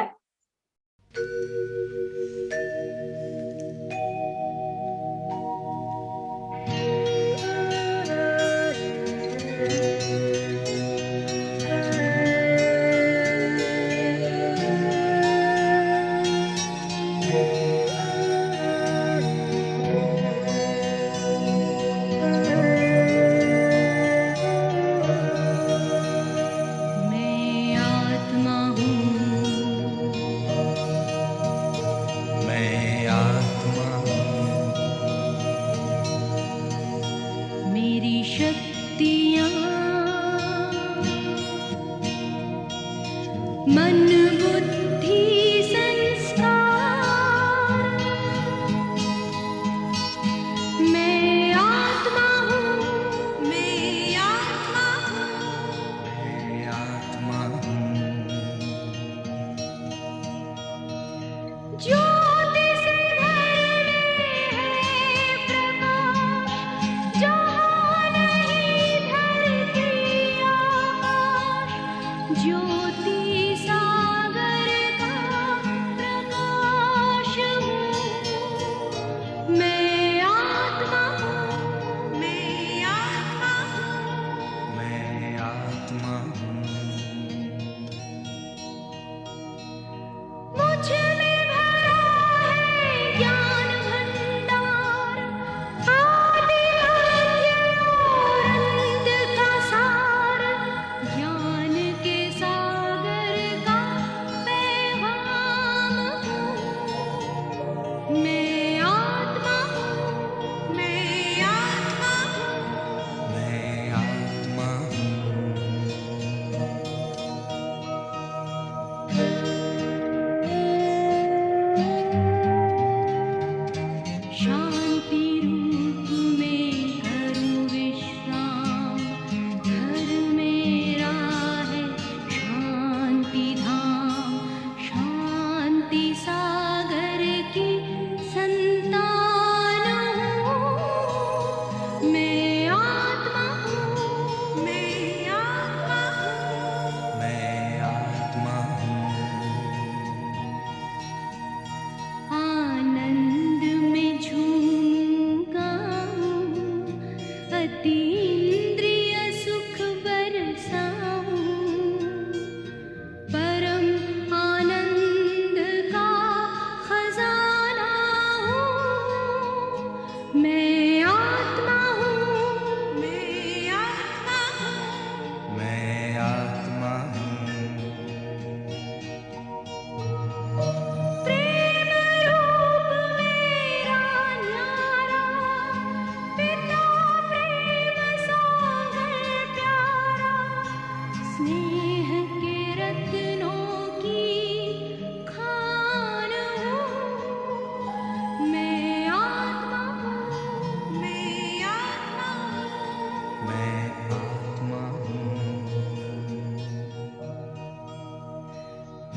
मैं आत्मा हूँ।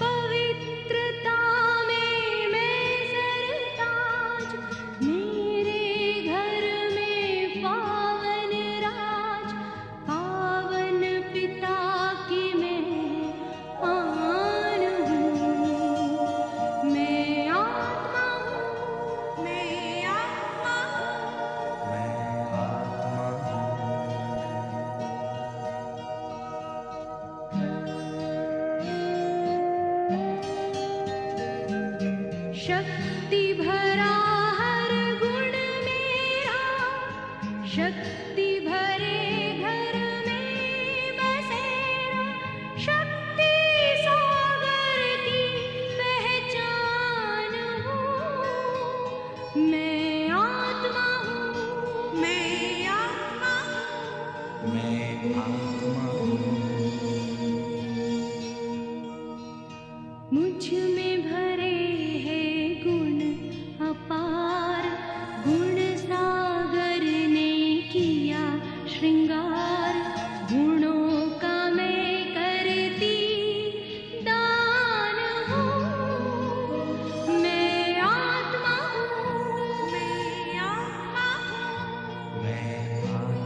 पवित्रता में मैं सरताज, मेरे घर में पावन राज, पावन पिता की मैं आन हूँ। मैं आत्मा हूँ, मैं आत्मा हूँ, मैं आत्मा हूँ। शक्ति भरा हर गुण मेरा, शक्ति भरे घर में बसेरा, शक्ति सागर की पहचान हूँ। मैं आत्मा हूँ, मैं आत्मा हूँ, मैं आत्मा हूँ। मुझ में भरे हैं गुण अपार, गुण सागर ने किया श्रृंगार, गुणों का मैं करती दान हूँ। मैं आत्मा हूँ, मैं आत्मा हूँ, मैं आत्मा हूँ।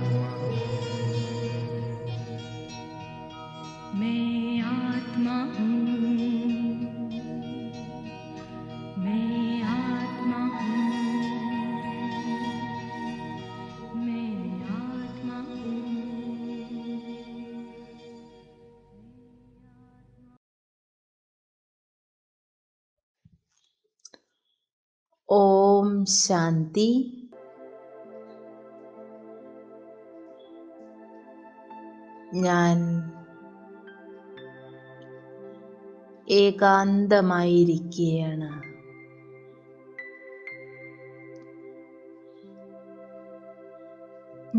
मैं आत्मा हूँ, मैं आत्मा हूँ, मैं आत्मा हूँ। ഓം ശാന്തി. ഞാൻ ഏകാന്തമായിരിക്കുകയാണ്.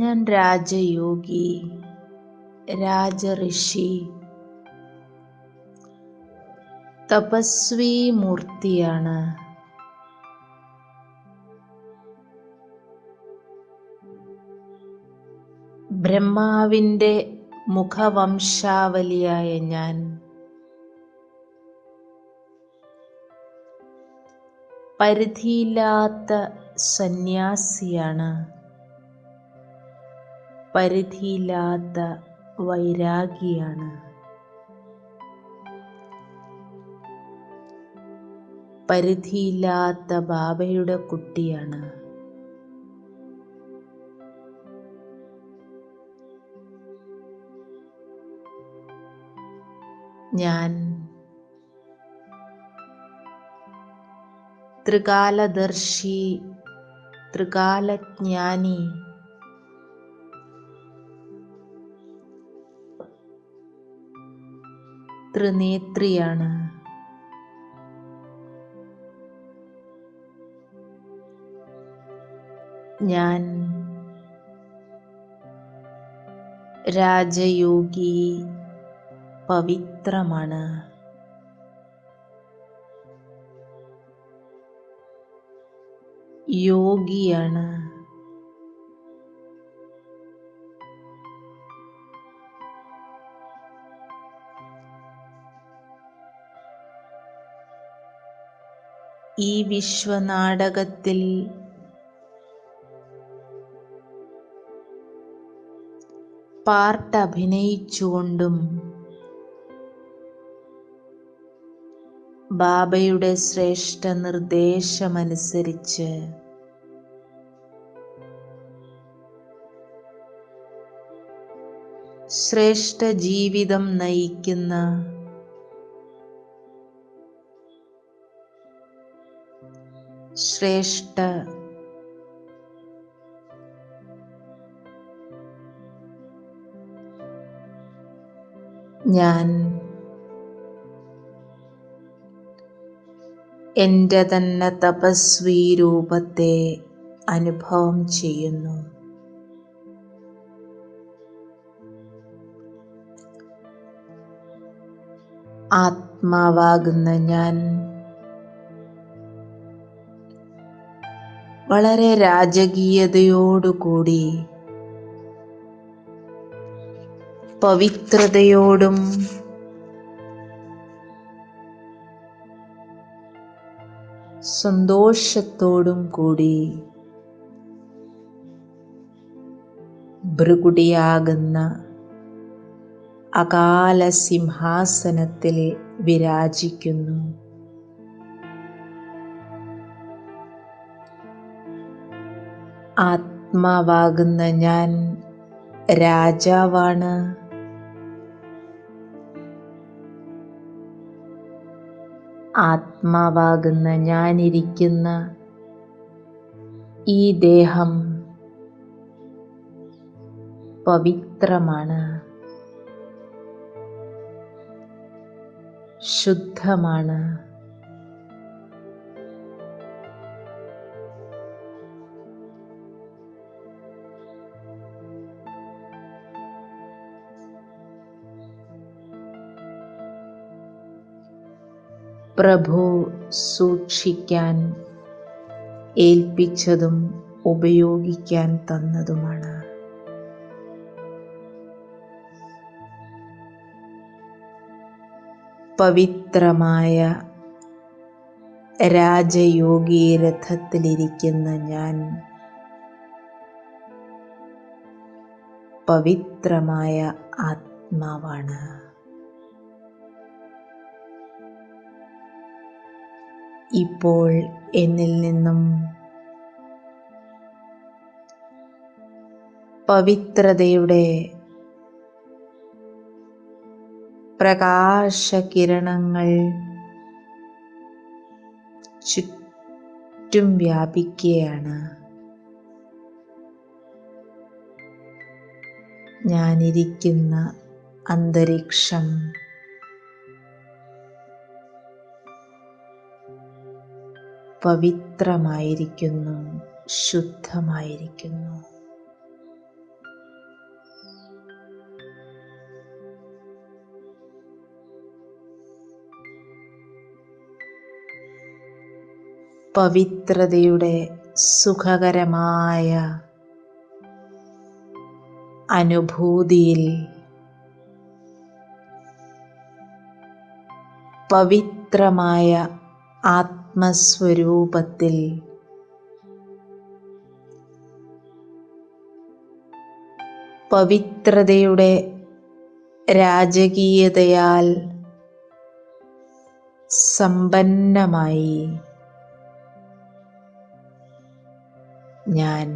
ഞാൻ രാജയോഗി, രാജഋഷി, തപസ്വി മൂർത്തിയാണ്. ബ്രഹ്മാവിൻ്റെ മുഖവംശാവലിയായ ഞാൻ പരിധിയില്ലാത്ത സന്യാസിയാണ്. പരിധിയില്ലാത്ത വൈരാഗിയാണ്. പരിധിയില്ലാത്ത ബാബയുടെ കുട്ടിയാണ്. ഞാൻ ത്രികാലദർശി, ത്രികാലജ്ഞാനി, ത്രിനേത്രിയാണ്. ഞാൻ രാജയോഗി, പവിത്രമാണ്. യോഗിയാണ്. ഈ വിശ്വനാടകത്തിൽ പാർട്ട് അഭിനയിച്ചുകൊണ്ടും ബാബയുടെ ശ്രേഷ്ഠ നിർദ്ദേശമനുസരിച്ച് ശ്രേഷ്ഠ ജീവിതം നയിക്കുന്ന ശ്രേഷ്ഠ ഞാൻ എൻ്റെ തന്നെ തപസ്വി രൂപത്തെ അനുഭവം ചെയ്യുന്നു. ആത്മാവാകുന്ന ഞാൻ വളരെ രാജകീയതയോടുകൂടി പവിത്രതയോടും സന്തോഷത്തോടും കൂടി ഭൃകുടിയാകുന്ന അകാല സിംഹാസനത്തിൽ വിരാജിക്കുന്നു. ആത്മാവാകുന്ന ഞാൻ രാജാവാണ്. ആത്മാവാകുന്ന ഞാനിരിക്കുന്ന ഈ ദേഹം പവിത്രമാണ്, ശുദ്ധമാണ്. പ്രഭു സൂക്ഷിക്കാൻ ഏൽപ്പിച്ചതും ഉപയോഗിക്കാൻ തന്നതുമാണ്. പവിത്രമായ രാജയോഗി രഥത്തിലിരിക്കുന്ന ഞാൻ പവിത്രമായ ആത്മാവാണ്. ഇപ്പോൾ എന്നിൽ നിന്നും പവിത്രതയുടെ പ്രകാശകിരണങ്ങൾ ചുറ്റും വ്യാപിക്കുകയാണ്. ഞാനിരിക്കുന്ന അന്തരീക്ഷം പവിത്രമായിരിക്കുന്നു, ശുദ്ധമായിരിക്കുന്നു. പവിത്രതയുടെ സുഖകരമായ അനുഭൂതിയിൽ പവിത്രമായ ആത്മസ്വരൂപത്തിൽ പവിത്രതയുടെ രാജകീയതയാൽ സമ്പന്നമായി ഞാൻ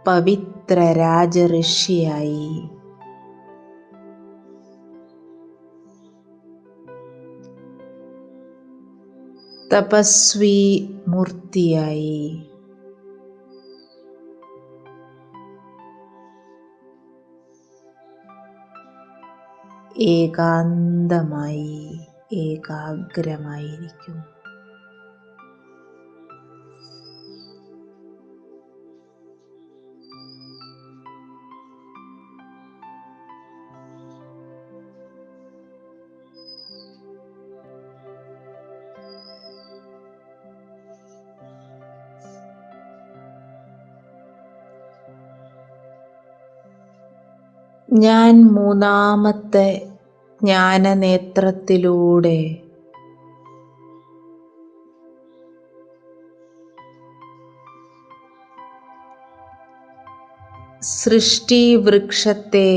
പവിത്ര രാജഋഷിയായി തപസ്വി മൂർത്തിയായി ഏകാന്തമായി ഏകാഗ്രമായിരിക്കുന്നു. ഞാൻ മൂന്നാമത്തെ ജ്ഞാനനേത്രത്തിലൂടെ സൃഷ്ടിവൃക്ഷത്തെ,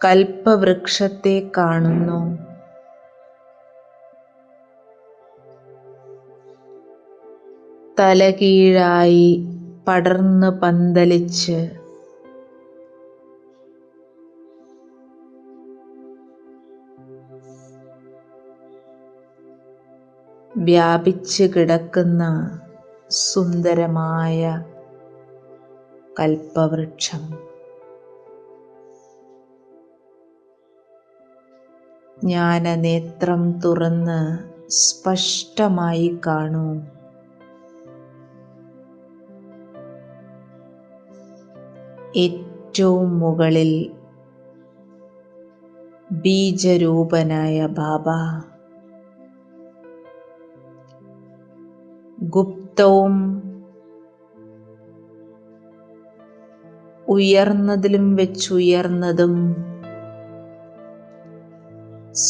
കൽപ്പവൃക്ഷത്തെ കാണുന്നു. തലകീഴായി പടർന്ന് പന്തലിച്ച് വ്യാപിച്ച് കിടക്കുന്ന സുന്ദരമായ കൽപ്പവൃക്ഷം. ജ്ഞാനനേത്രം തുറന്ന് സ്പഷ്ടമായി കാണൂ. ഏറ്റവും മുകളിൽ ബീജരൂപനായ ബാബ, ഗുപ്തവും ഉയർന്നതിലും വെച്ചുയർന്നതും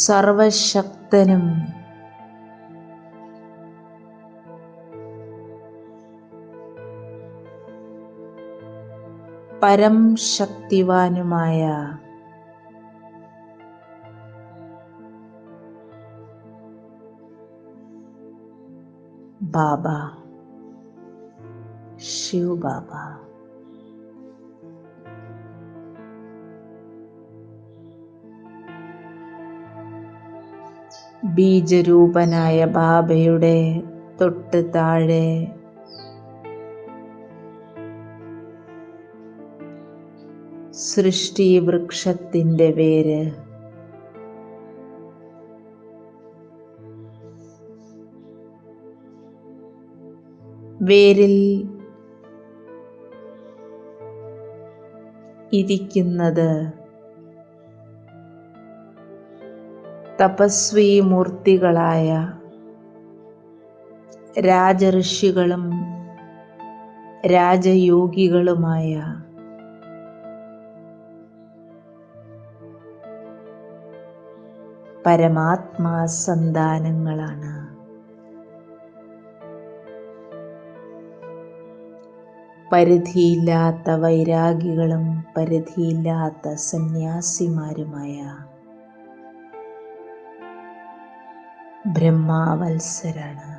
സർവശക്തനും പരം ശക്തിവാനുമായ ബാബ, ശിവ് ബാബ, ബീജരൂപനായ ബാബയുടെ തൊട്ട് താഴെ സൃഷ്ടി വൃക്ഷത്തിൻ്റെ വേര്, വേരിൽ ഇരിക്കുന്നത് തപസ്വി മൂർത്തികളായ രാജഋഷികളും രാജയോഗികളുമായ പരമാത്മാ സന്താനങ്ങളാണ്. പരിധിയില്ലാത്ത വൈരാഗികളും പരിധിയില്ലാത്ത സന്യാസിമാരുമായ ബ്രഹ്മാവത്സരാണ്.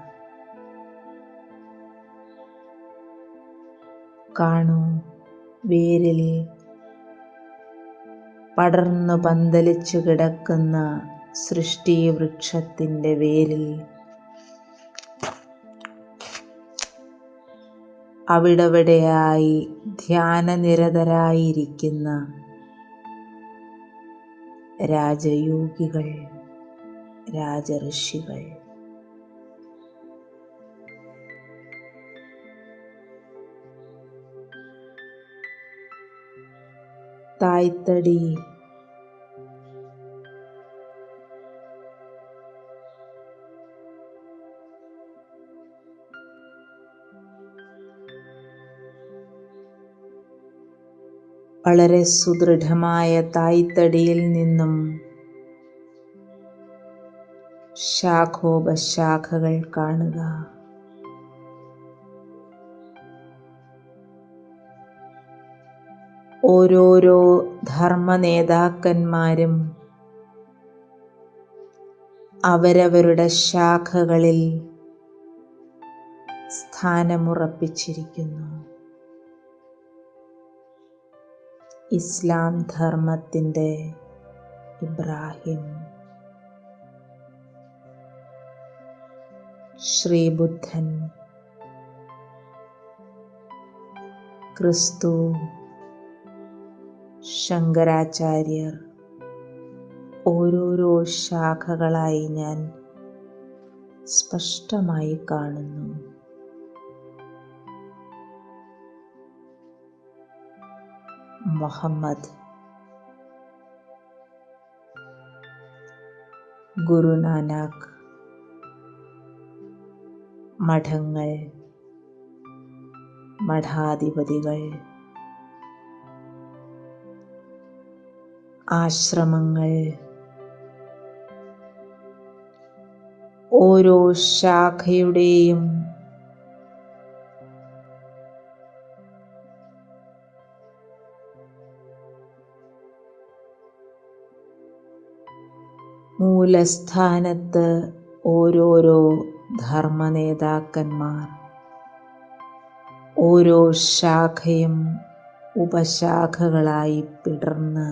കാണൂ, വേരിൽ പടർന്നു പന്തലിച്ചു കിടക്കുന്ന സൃഷ്ടി വൃക്ഷത്തിൻ്റെ വേരിൽ അവിടവിടെയായി ധ്യാനനിരതരായിരിക്കുന്ന രാജയോഗികൾ, രാജഋഷികൾ. തായ്തടി വളരെ സുദൃഢമായ തായ്തടിയിൽ നിന്നും ശാഖോപശാഖകൾ കാണുക. ഓരോരോ ധർമ്മനേതാക്കന്മാരും അവരവരുടെ ശാഖകളിൽ സ്ഥാനമുറപ്പിച്ചിരിക്കുന്നു. ഇസ്ലാം ധർമ്മത്തിൻ്റെ ഇബ്രാഹിം, ശ്രീബുദ്ധൻ, ക്രിസ്തു, ശങ്കരാചാര്യർ, ഓരോരോ ശാഖകളായി ഞാൻ സ്പഷ്ടമായി കാണുന്നു. മുഹമ്മദ്, ഗുരുനാനാക്ക്, മഠങ്ങൾ, മഠാധിപതികൾ, ആശ്രമങ്ങൾ, ഓരോ ശാഖയുടെയും മൂലസ്ഥാനത്ത് ഓരോരോ ധർമ്മനേതാക്കന്മാർ, ഓരോ ശാഖയും ഉപശാഖകളായി പിടർന്ന്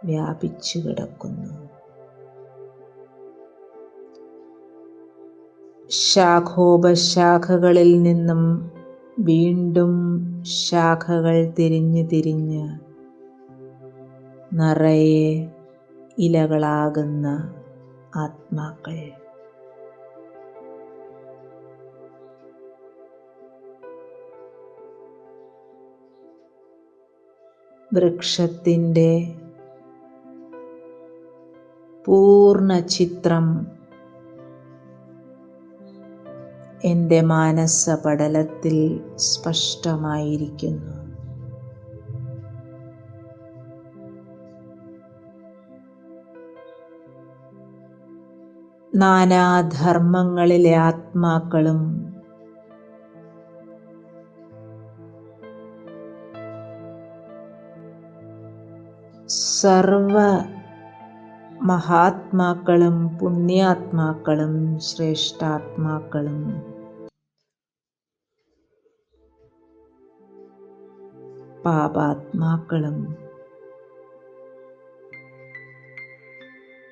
വ്യാപിച്ചു കിടക്കുന്നു. ശാഖോപശാഖകളിൽ നിന്നും വീണ്ടും ശാഖകൾ തിരിഞ്ഞ് തിരിഞ്ഞ് നിറയെ ഇലകളാകുന്ന ആത്മാക്കൾ. വൃക്ഷത്തിൻ്റെ പൂർണ്ണ ചിത്രം എൻ്റെ മാനസപടലത്തിൽ സ്പഷ്ടമായിരിക്കുന്നു. നാനാധർമ്മങ്ങളിലെ ആത്മാക്കളും സർവ മഹാത്മാക്കളും പുണ്യാത്മാക്കളും ശ്രേഷ്ഠാത്മാക്കളും പാപാത്മാക്കളും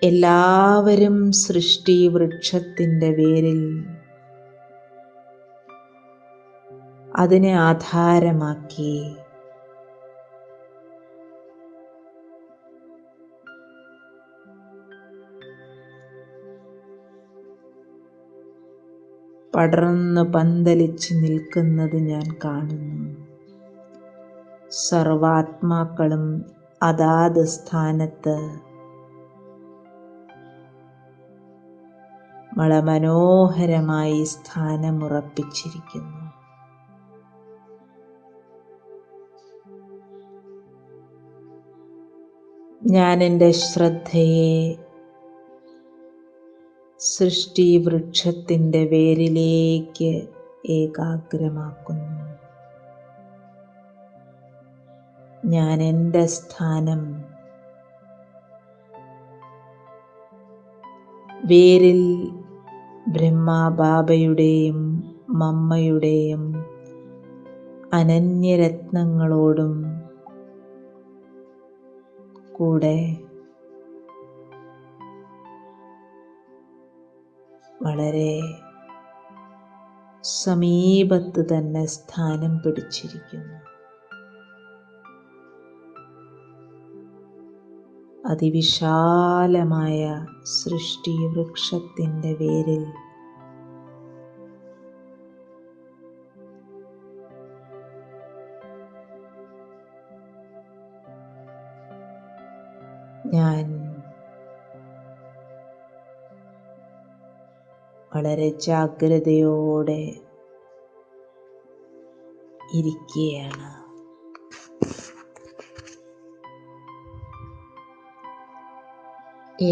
എല്ലാവരും സൃഷ്ടി വൃക്ഷത്തിൻ്റെ വേരിൽ അതിനെ ആധാരമാക്കി പടർന്നു പന്തലിച്ച് നിൽക്കുന്നത് ഞാൻ കാണുന്നു. സർവാത്മാക്കളും അതാത് സ്ഥാനത്ത് വളരെ മനോഹരമായി സ്ഥാനമുറപ്പിച്ചിരിക്കുന്നു. ഞാൻ എൻ്റെ ശ്രദ്ധയെ സൃഷ്ടി വൃക്ഷത്തിൻ്റെ വേരിലേക്ക് ഏകാഗ്രമാക്കുന്നു. ഞാൻ എൻ്റെ സ്ഥാനം വേരിൽ ബ്രഹ്മാബാബയുടെയും മമ്മയുടെയും അനന്യരത്നങ്ങളോടും കൂടെ വളരെ സമീപത്ത് തന്നെ സ്ഥാനം പിടിച്ചിരിക്കുന്നു. അതിവിശാലമായ സൃഷ്ടി വൃക്ഷത്തിൻ്റെ വേരിൽ ഞാൻ വളരെ ജാഗ്രതയോടെ ഇരിക്കുകയാണ്.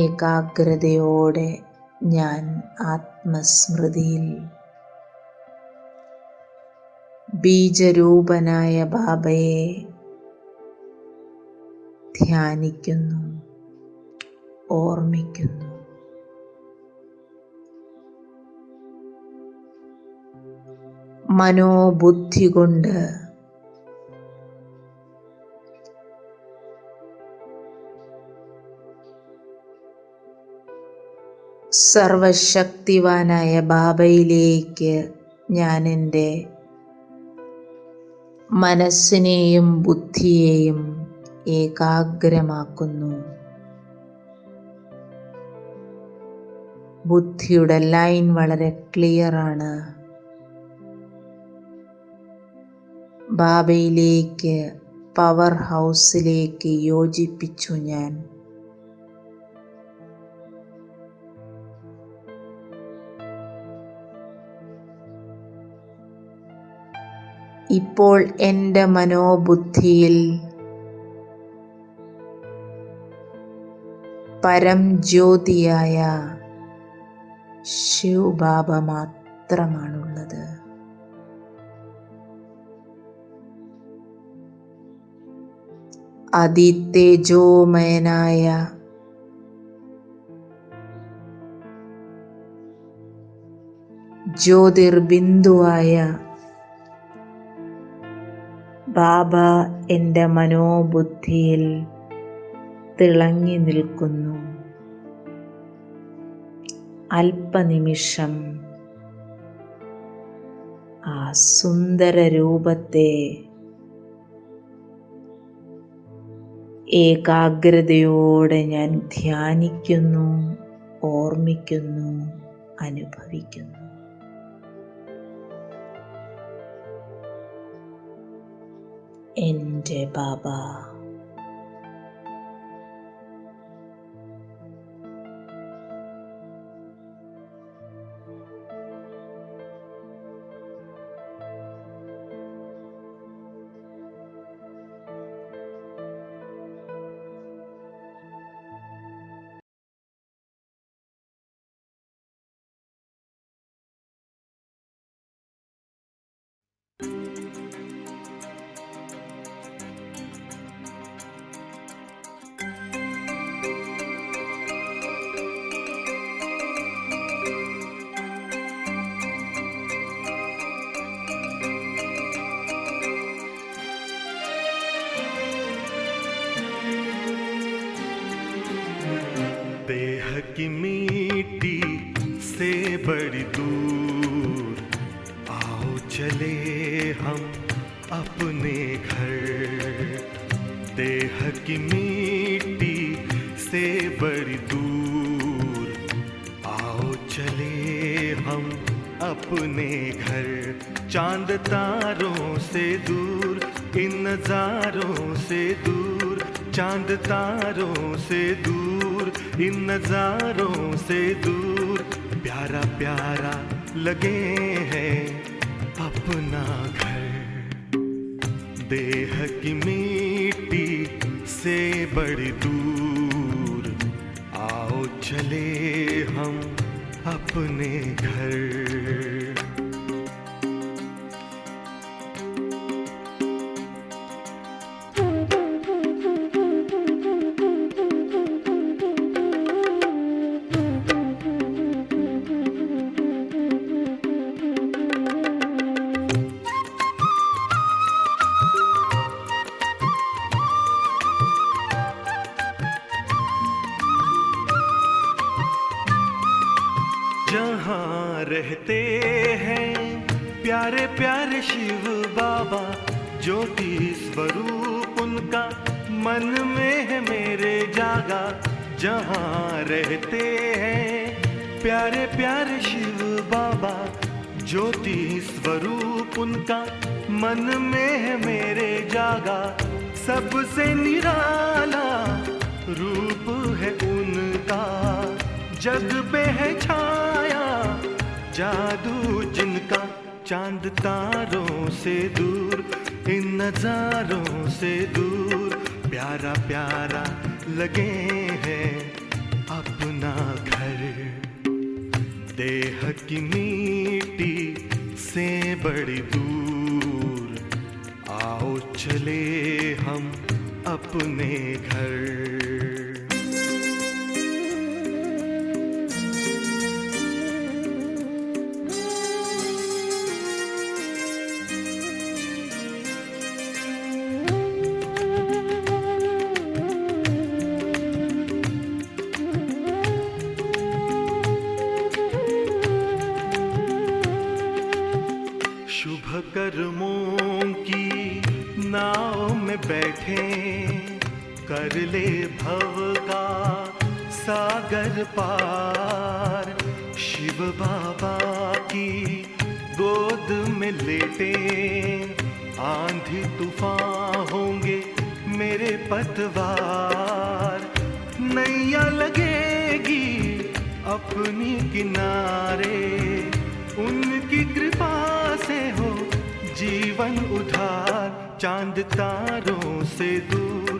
ഏകാഗ്രതയോടെ ഞാൻ ആത്മസ്മൃതിയിൽ ബീജരൂപനായ ബാബയെ ധ്യാനിക്കുന്നു, ഓർമ്മിക്കുന്നു. മനോബുദ്ധി കൊണ്ട് സർവശക്തിവാനായ ബാബയിലേക്ക് ഞാൻ എൻ്റെ മനസ്സിനെയും ബുദ്ധിയെയും ഏകാഗ്രമാക്കുന്നു. ബുദ്ധിയുടെ ലൈൻ വളരെ ക്ലിയറാണ്. ബാബയിലേക്ക്, പവർ ഹൗസിലേക്ക് യോജിപ്പിച്ചു ഞാൻ. ഇപ്പോൾ എൻ്റെ മനോബുദ്ധിയിൽ പരംജ്യോതിയായ ശിവ് ബാബ മാത്രമാണുള്ളത്. അതിതേജോമയനായ ജ്യോതിർബിന്ദുവായ ബാബ എൻ്റെ മനോബുദ്ധിയിൽ തിളങ്ങി നിൽക്കുന്നു. അല്പനിമിഷം ആ സുന്ദര രൂപത്തെ ഏകാഗ്രതയോടെ ഞാൻ ധ്യാനിക്കുന്നു, ഓർമ്മിക്കുന്നു, അനുഭവിക്കുന്നു. എൻ്റെ ബാബ. की मिट्टी से बड़ी दूर, आओ चले हम अपने घर, चांद तारों से दूर, इन नजारों से दूर, चांद तारों से दूर, इन नजारों से दूर, प्यारा प्यारा लगे हैं अपना घर। देह की मिट्टी से बड़ी दूर, आओ चले हम अपने घर। जहाँ रहते हैं प्यारे प्यारे शिव बाबा, ज्योति स्वरूप उनका मन में है मेरे जागा। जहाँ रहते हैं प्यारे प्यारे शिव बाबा, ज्योति स्वरूप उनका मन में है मेरे जागा। सबसे निराला रूप है उनका, जग पे है छाया जादू जिनका। चांद तारों से दूर, इन नजारों से दूर, प्यारा प्यारा लगे हैं अपना घर। देह की मिट्टी से बड़ी दूर, आओ चले हम अपने घर। शुभ कर्मों की नाव में बैठे, कर ले भव का सागर पार। शिव बाबा की गोद में लेटे, आंधी तूफान होंगे मेरे पतवार। नैया लगेगी अपनी किनारे, उनकी कृपा से हो जीवन उधार। चांद तारों से दूर,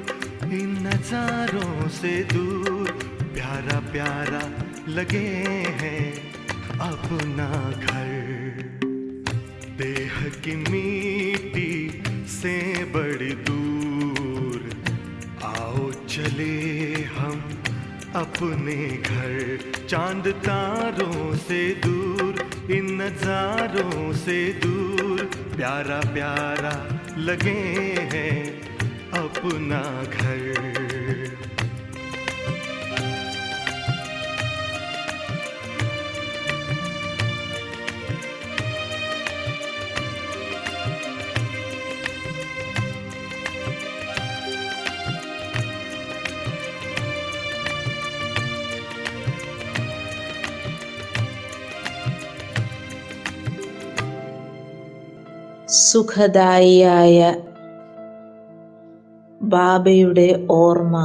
इन नजारों से दूर, प्यारा प्यारा लगे हैं अपना घर। देह की मिट्टी से बड़ी दूर, आओ चले हम अपने घर। चांद तारों से दूर, इन नजारों से दूर, प्यारा प्यारा लगे हैं अपना घर। സുഖദായിയായ ബാബയുടെ ഓർമ്മ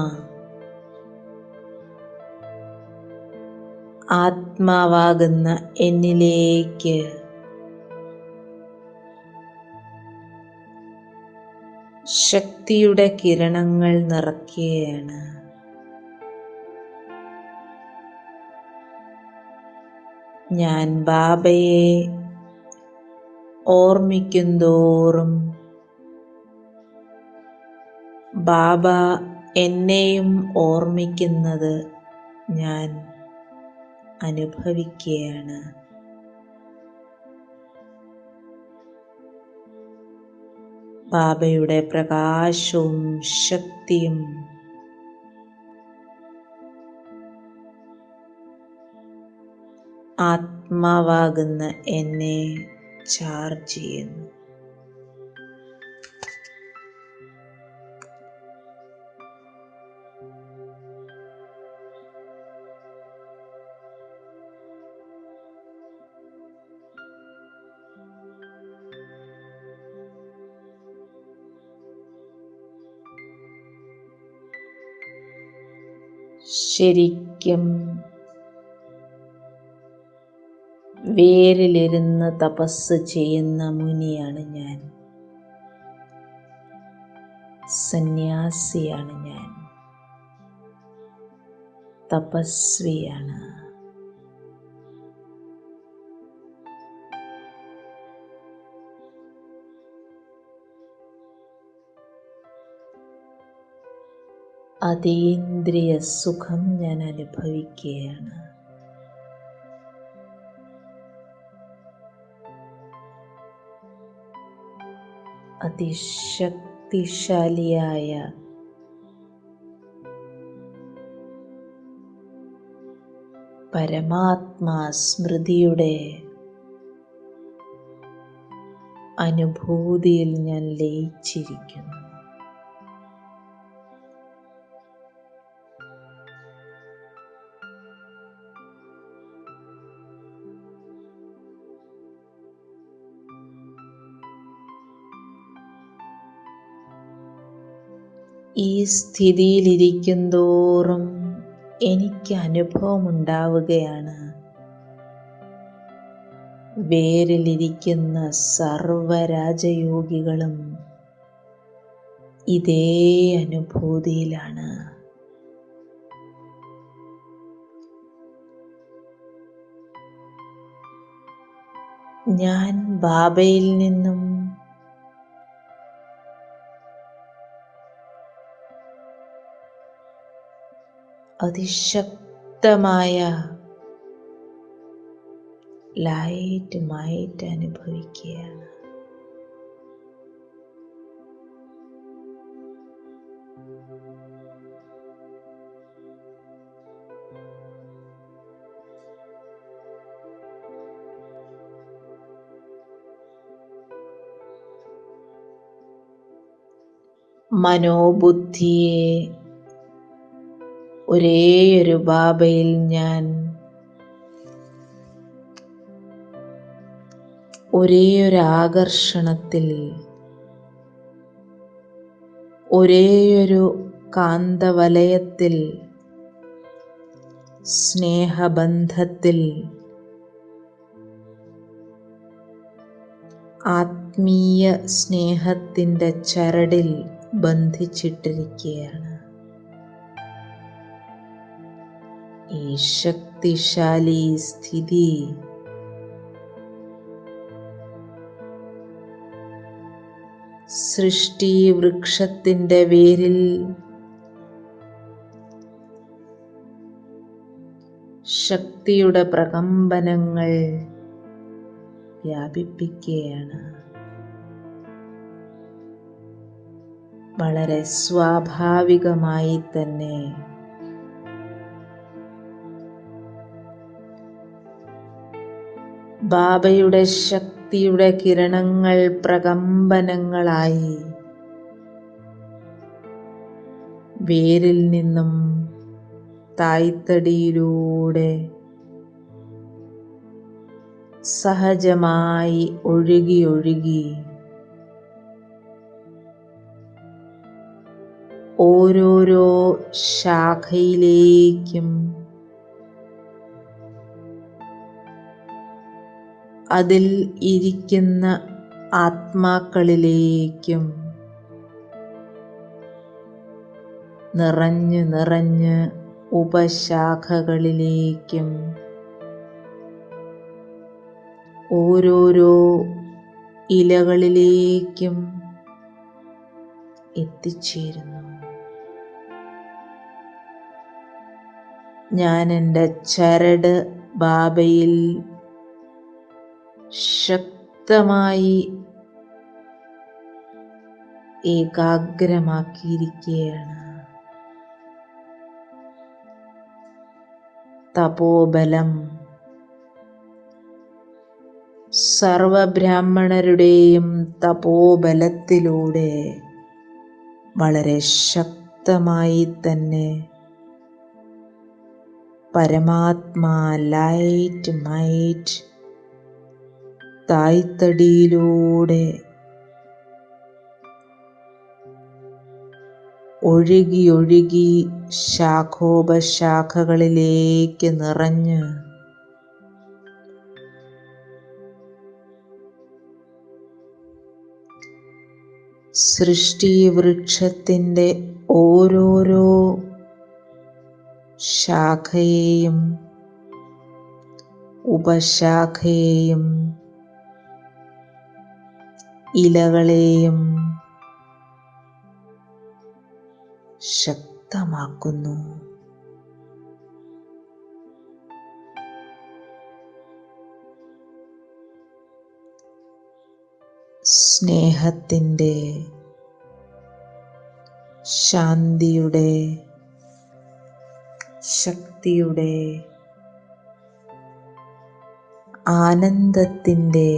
ആത്മാവാകുന്ന എന്നിലേക്ക് ശക്തിയുടെ കിരണങ്ങൾ നിറയ്ക്കുകയാണ്. ഞാൻ ബാബയെ ഓർമ്മിക്കുന്തോറും ബാബ എന്നെയും ഓർമ്മിക്കുന്നത് ഞാൻ അനുഭവിക്കുകയാണ്. ബാബയുടെ പ്രകാശവും ശക്തിയും ആത്മാവാകുന്ന എന്നെ ചാർജ് ചെയ്യുന്നു. ശരിക്കും വേരിലിരുന്ന് തപസ് ചെയ്യുന്ന മുനിയാണ് ഞാൻ. സന്യാസിയാണ് ഞാൻ. തപസ്വിയാണ്. അതീന്ദ്രിയ സുഖം ഞാൻ അനുഭവിക്കുകയാണ്. അതിശക്തിശാലിയായ പരമാത്മാ സ്മൃതിയുടെ അനുഭൂതിയിൽ ഞാൻ ലയിച്ചിരിക്കുന്നു. ഈ സ്ഥിതിയിലിരിക്കുന്തോറും എനിക്ക് അനുഭവമുണ്ടാവുകയാണ്, വേരിലിരിക്കുന്ന സർവരാജയോഗികളും ഇതേ അനുഭൂതിയിലാണ്. ഞാൻ ബാബയിൽ നിന്നും അതിശക്തമായ ലൈറ്റ് മൈറ്റ് അനുഭവിക്കുകയാണ്. മനോബുദ്ധിയെ ഒരേയൊരു ബാബയിൽ ഞാൻ ഒരേയൊരു ആകർഷണത്തിൽ, ഒരേയൊരു കാന്തവലയത്തിൽ, സ്നേഹബന്ധത്തിൽ, ആത്മീയ സ്നേഹത്തിൻ്റെ ചരടിൽ ബന്ധിച്ചിട്ടിരിക്കുകയാണ്. ഈ ശക്തിശാലി സ്ഥിതി സൃഷ്ടി വൃക്ഷത്തിൻ്റെ വേരിൽ ശക്തിയുടെ പ്രകമ്പനങ്ങൾ വ്യാപിപ്പിക്കുകയാണ്. വളരെ സ്വാഭാവികമായി തന്നെ ബാബയുടെ ശക്തിയുടെ കിരണങ്ങൾ പ്രകമ്പനങ്ങളായി വേരിൽ നിന്നും തായ്തടിയിലൂടെ സഹജമായി ഒഴുകി ഒഴുകി ഓരോരോ ശാഖയിലേക്കും അതിൽ ഇരിക്കുന്ന ആത്മാക്കളിലേക്കും നിറഞ്ഞ് നിറഞ്ഞ് ഉപശാഖകളിലേക്കും ഓരോരോ ഇലകളിലേക്കും എത്തിച്ചേരുന്നു. ഞാൻ എൻ്റെ ചരട് ബാബയിൽ ശക്തമായി ഏകാഗ്രമാക്കിയിരിക്കുകയാണ്. തപോബലം സർവബ്രാഹ്മണരുടെയും തപോബലത്തിലൂടെ വളരെ ശക്തമായി തന്നെ പരമാത്മാ ലൈറ്റ് മൈറ്റ് തായ്തടിയിലൂടെ ഒഴുകി ഒഴുകി ശാഖോപശാഖകളിലേക്ക് നിറഞ്ഞ് സൃഷ്ടിവൃക്ഷത്തിൻ്റെ ഓരോരോ ശാഖയെയും ഉപശാഖയെയും ഇലകളെയും ശക്തമാക്കുന്നു. സ്നേഹത്തിൻ്റെ, ശാന്തിയുടെ, ശക്തിയുടെ, ആനന്ദത്തിൻ്റെ,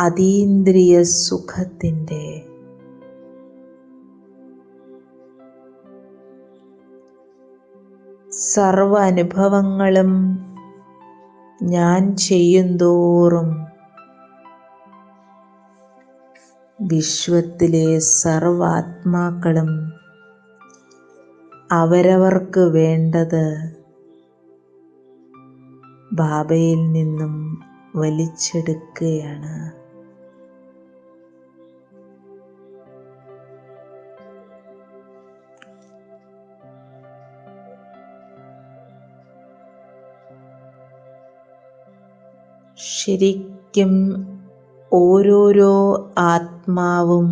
അതീന്ദ്രിയ സുഖത്തിൻ്റെ, സർവ അനുഭവങ്ങളും ഞാൻ ചെയ്യുന്തോറും വിശ്വത്തിലെ സർവാത്മാക്കളും അവരവർക്ക് വേണ്ടത് ബാബയിൽ നിന്നും വലിച്ചെടുക്കുകയാണ്. ശരിക്കും ഓരോരോ ആത്മാവും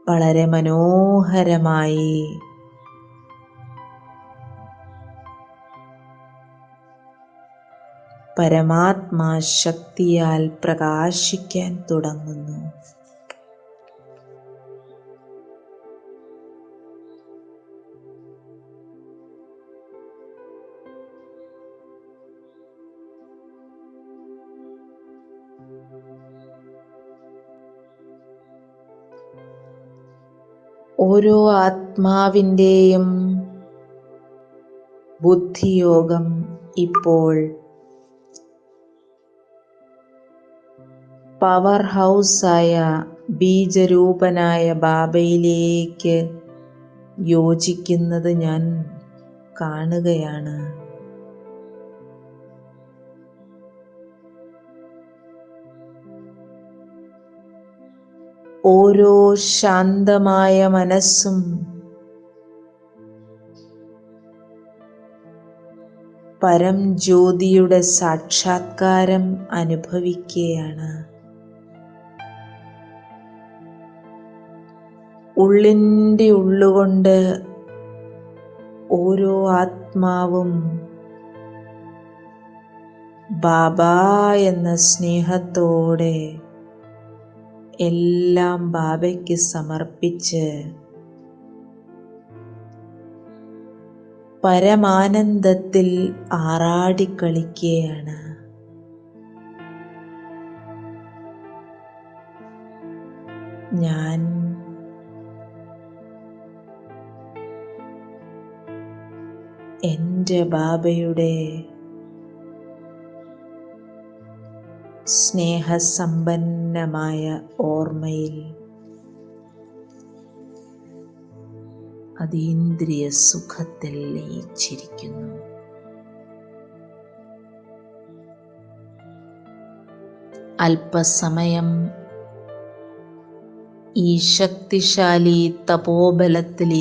വളരെ മനോഹരമായി പരമാത്മാ ശക്തിയാൽ പ്രകാശിക്കാൻ തുടങ്ങുന്നു. ഓരോ ആത്മാവിൻ്റെയും ബുദ്ധിയോഗം ഇപ്പോൾ പവർ ഹൗസായ ബീജരൂപനായ ബാബയിലേക്ക് യോജിക്കുന്നത് ഞാൻ കാണുകയാണ്. ഓരോ ശാന്തമായ മനസ്സും പരം ജ്യോതിയുടെ സാക്ഷാത്കാരം അനുഭവിക്കുകയാണ്. ഉള്ളിൻ്റെ ഉള്ളുകൊണ്ട് ഓരോ ആത്മാവും ബാബ എന്ന സ്നേഹത്തോടെ എല്ലാം ബാബയ്ക്ക് സമർപ്പിച്ച് പരമാനന്ദത്തിൽ ആറാടിക്കളിക്കുകയാണ്. ഞാൻ എൻ്റെ ബാബയുടെ സ്നേഹസമ്പന്നമായ ഓർമ്മയിൽ അതീന്ദ്രിയ സുഖത്തിൽ ലയിച്ചിരിക്കുന്നു. അല്പസമയം ഈ ശക്തിശാലി തപോബലത്തിൽ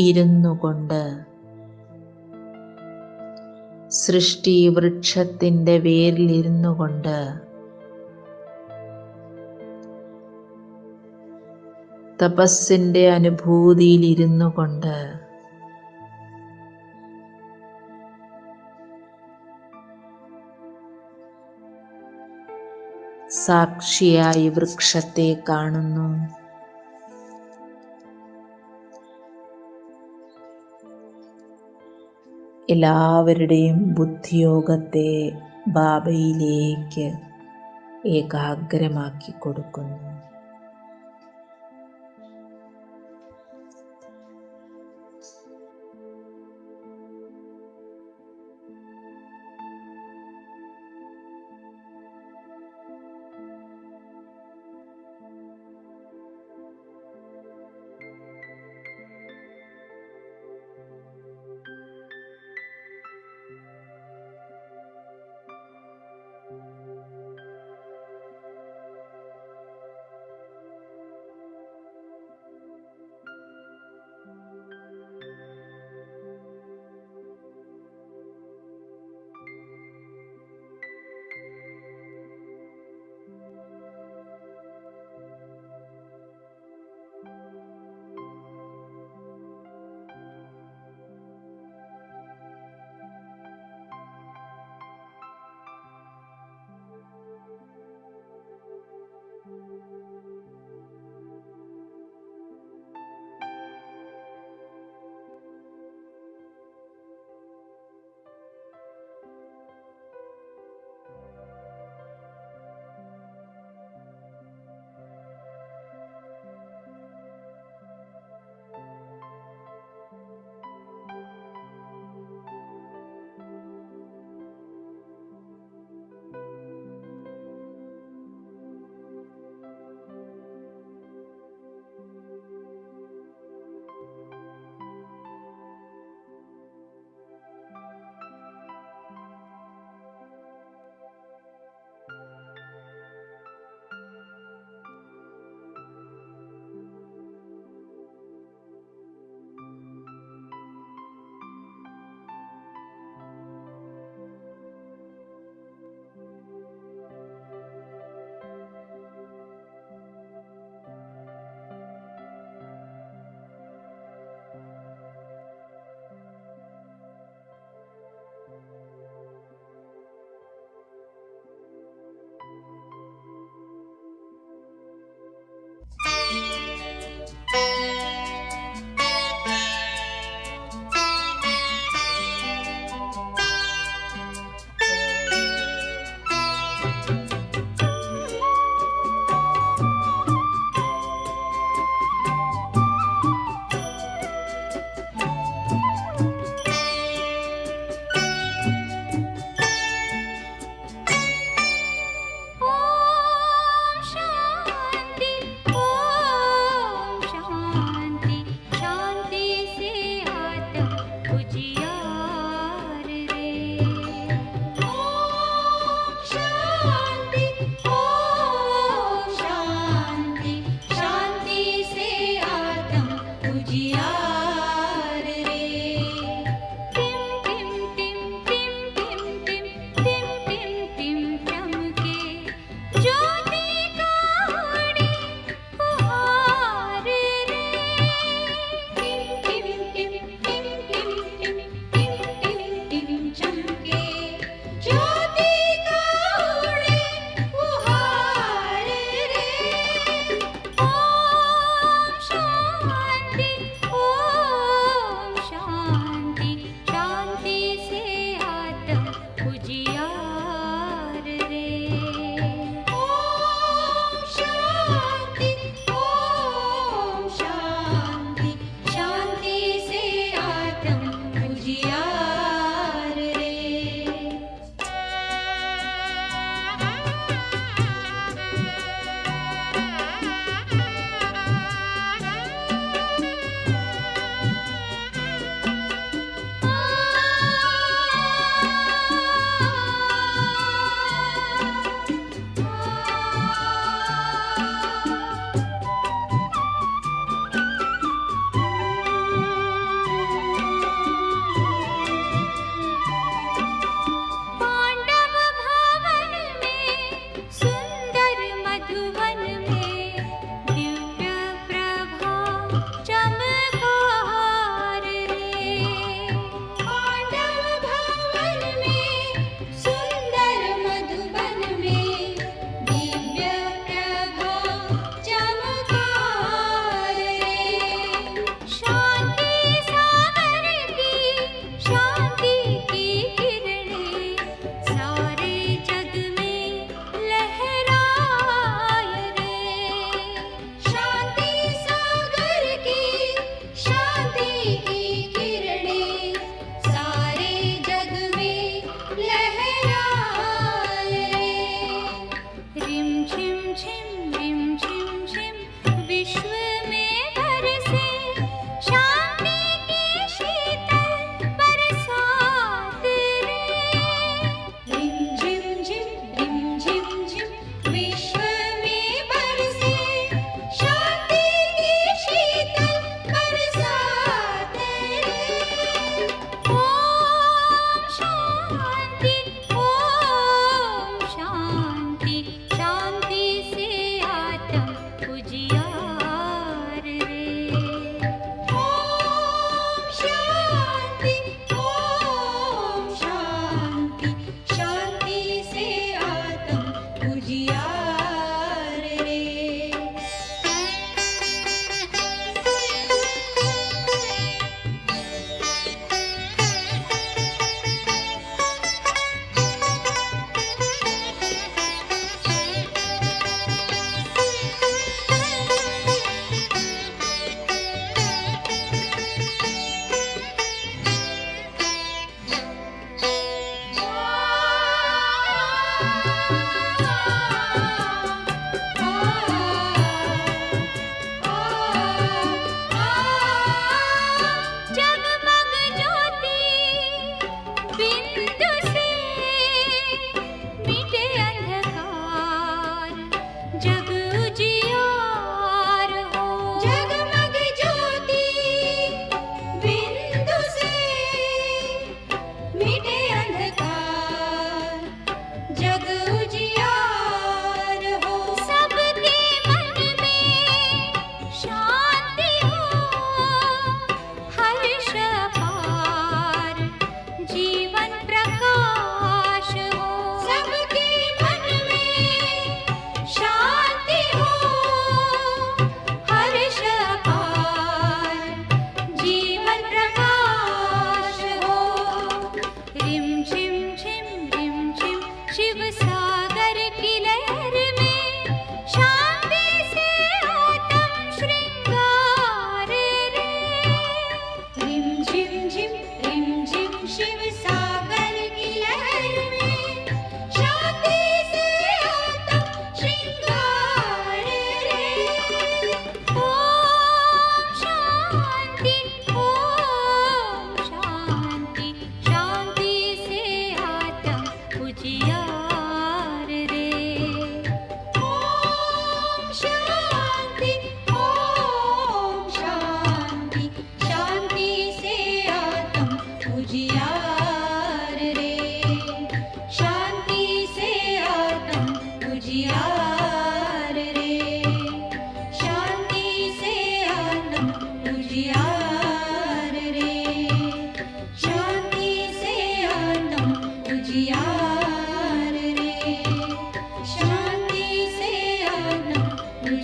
ഇരുന്നു കൊണ്ട് സൃഷ്ടി വൃക്ഷത്തിൻ്റെ വേരിലിരുന്നു കൊണ്ട് തപസ്സിൻ്റെ അനുഭൂതിയിലിരുന്നു കൊണ്ട് സാക്ഷിയായി വൃക്ഷത്തെ കാണുന്നു. എല്ലാവരുടെയും ബുദ്ധിയോഗത്തെ ബാബയിലേക്ക് ഏകാഗ്രമാക്കി കൊടുക്കുന്നു.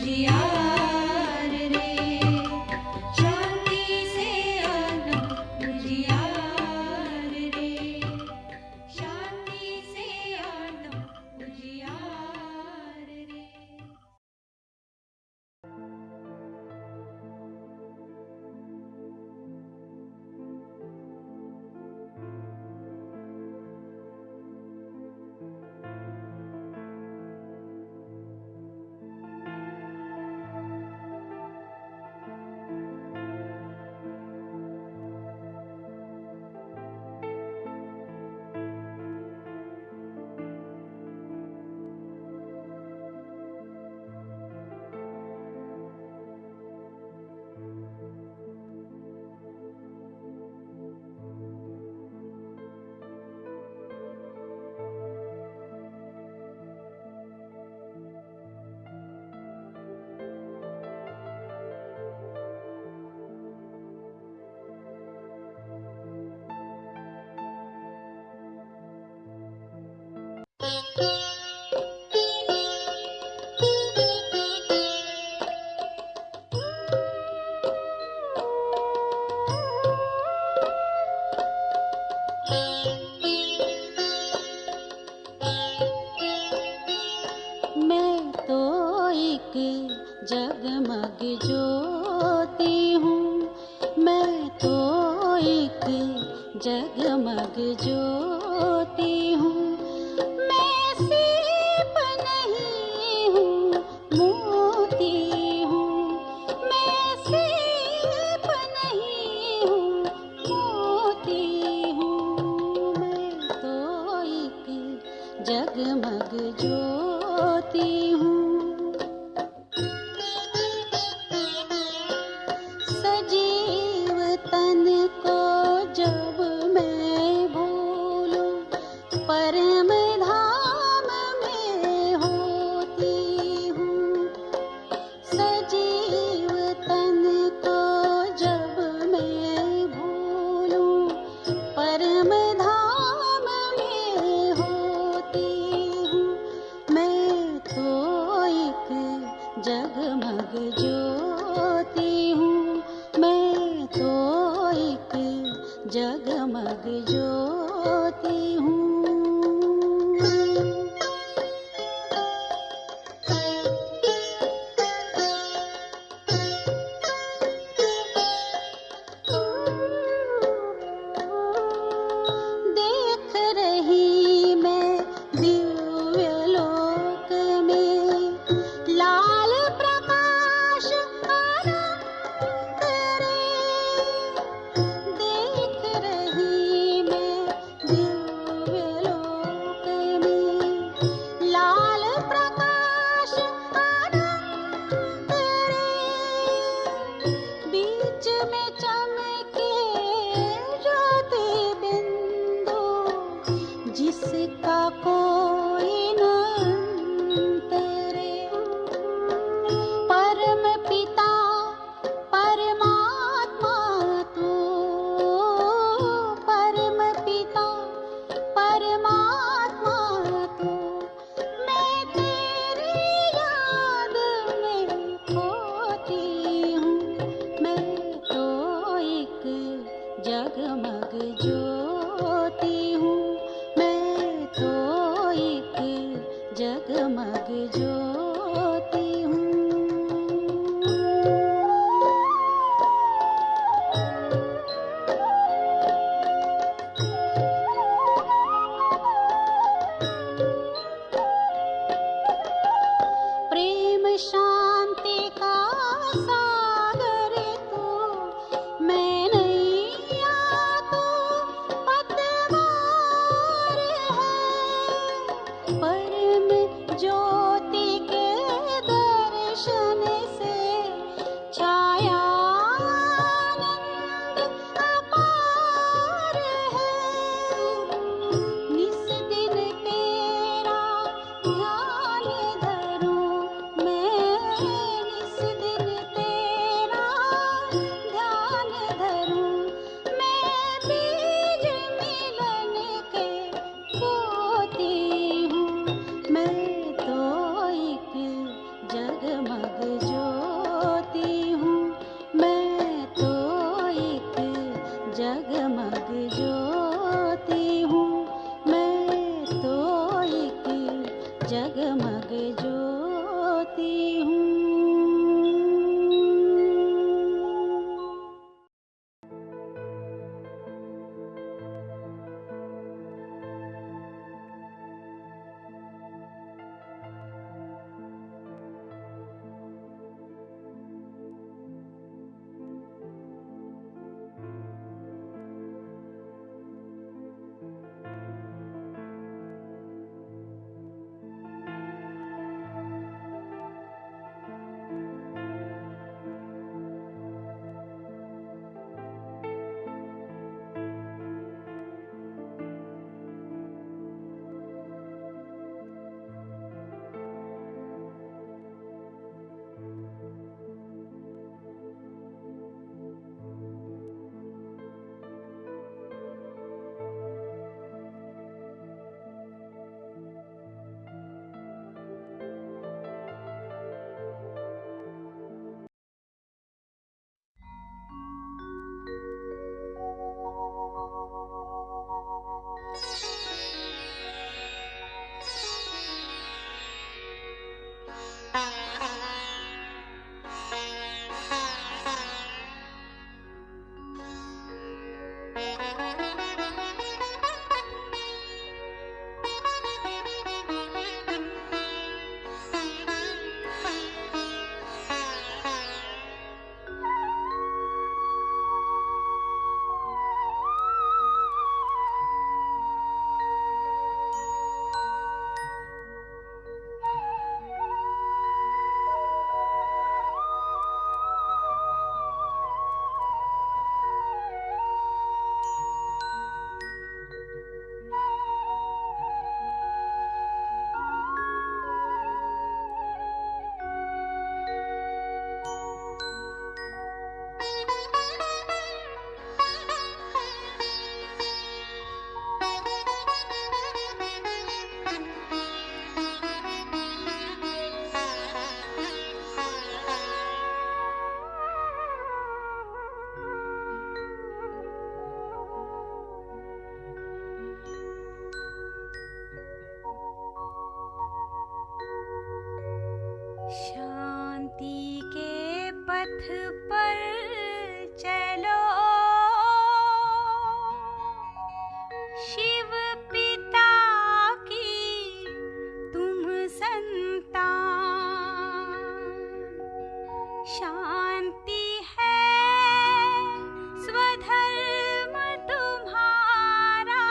उजियार रे, शांति से आना उजियार रे, शांति से आना उजियार रे। मैं तो एक जगमग ज्योति हूँ, मैं तो एक जगमग ज्योति हूँ। मैं सीप नहीं हूँ, मोती हूँ। मैं सीप नहीं हूँ, मोती हूँ। मैं तो एक जगमग ज्योति हूँ। सजीव तन को जब मैं भूलूं, परम धाम में होती हूँ। सजीव तन को जब मैं भूलूं, परम धाम में होती हूँ। मैं तो एक जगमग ज्योति हूँ, मैं तो एक जगमग ज्योति हूँ। देख रही मैं दिव्य लोक में लाल प्रकाश अनंत रे। देख रही मैं दिव्य पथ पर चलो, शिव पिता की तुम संतान। शांति है स्वधर्म तुम्हारा,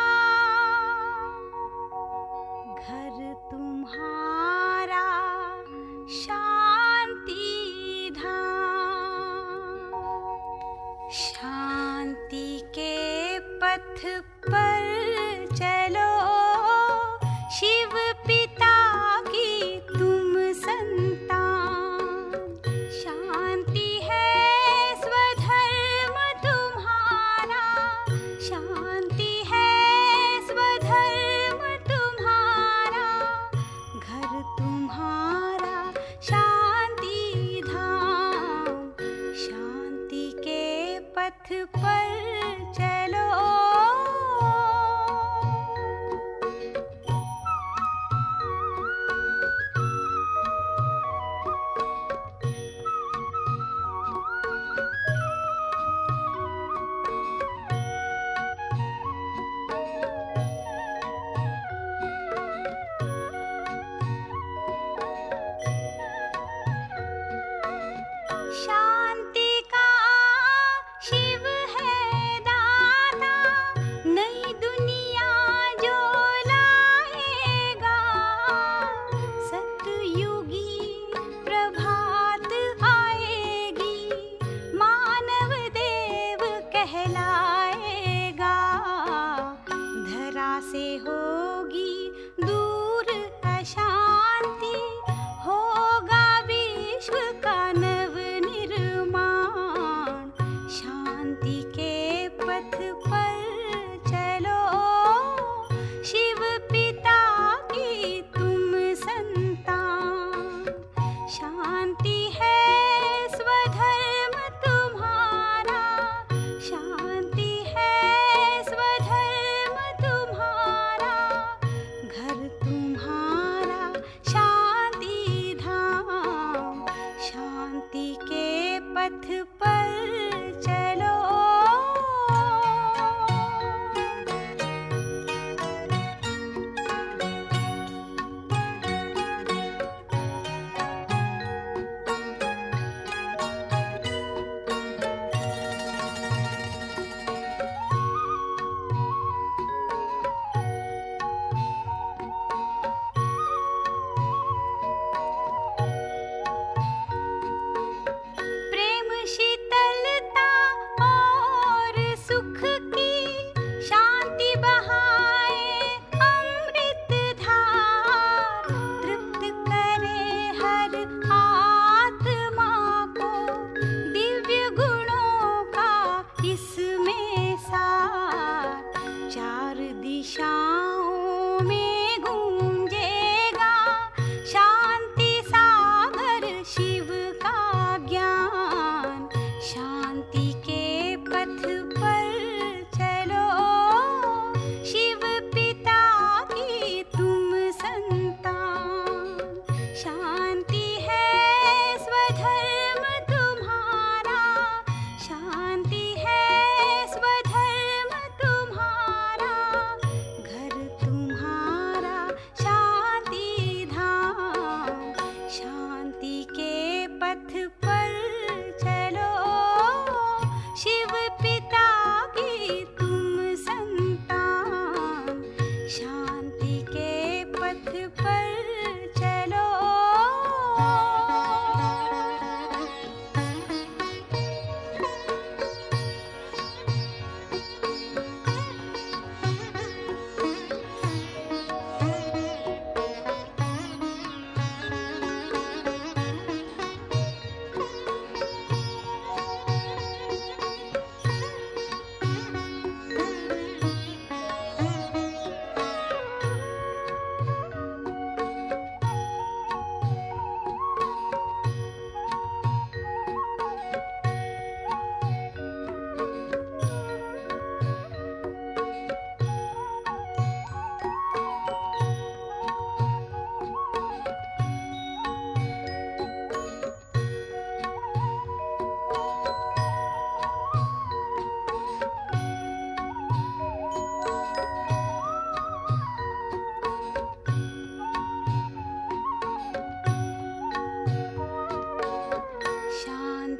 घर तुम्हारा शांति धाम। शांति के पथ पर चलो, शिव पिता की तुम संतान। शांति है स्वधर्म तुम्हारा, शांति है स्वधर्म तुम्हारा, घर तुम्हारा शांति धाम। शांति के पथ पर चलो। शांति का शिव है दाता, नई दुनिया जो लाएगा। सतयुगी प्रभात आएगी, मानव देव कहलाएगा। धरा से होगी दूर अशांति, होगा विश्व का नव निर्माण। शांति के पथ पर चलो, शिव पिता की तुम संतान। शांति है स्वधर्म तुम्हारा, शांति है स्वधर्म तुम्हारा, घर तुम्हारा शांति धाम। शांति के पथ पर चलो। प्रेम शीतल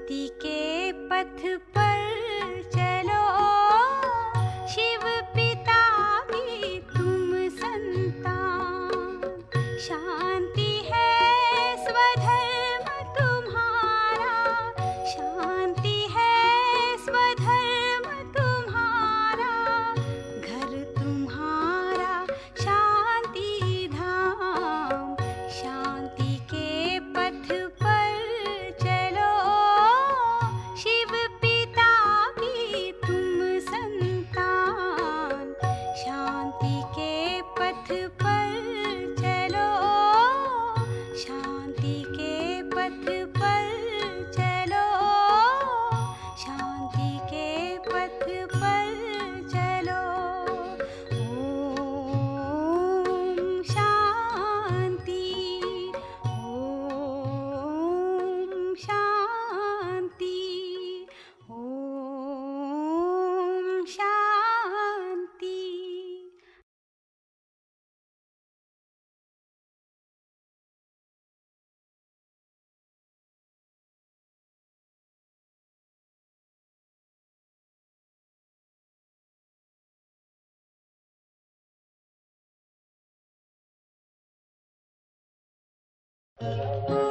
शांति के पथ पर चलो, शिव पिता की तुम संतान। शांति है स्वधर्म तुम्हारा, शांति है स्वधर्म तुम्हारा, घर तुम्हारा शांति धाम। शांति के पथ पर चलो, शिव पिता की तुम संतान। शांति के पथ पर चलो, शांति के पथ पर चलो, शांति के पथ पर चलो। ओम शांति, ओम शांति, ओम शांति। ओ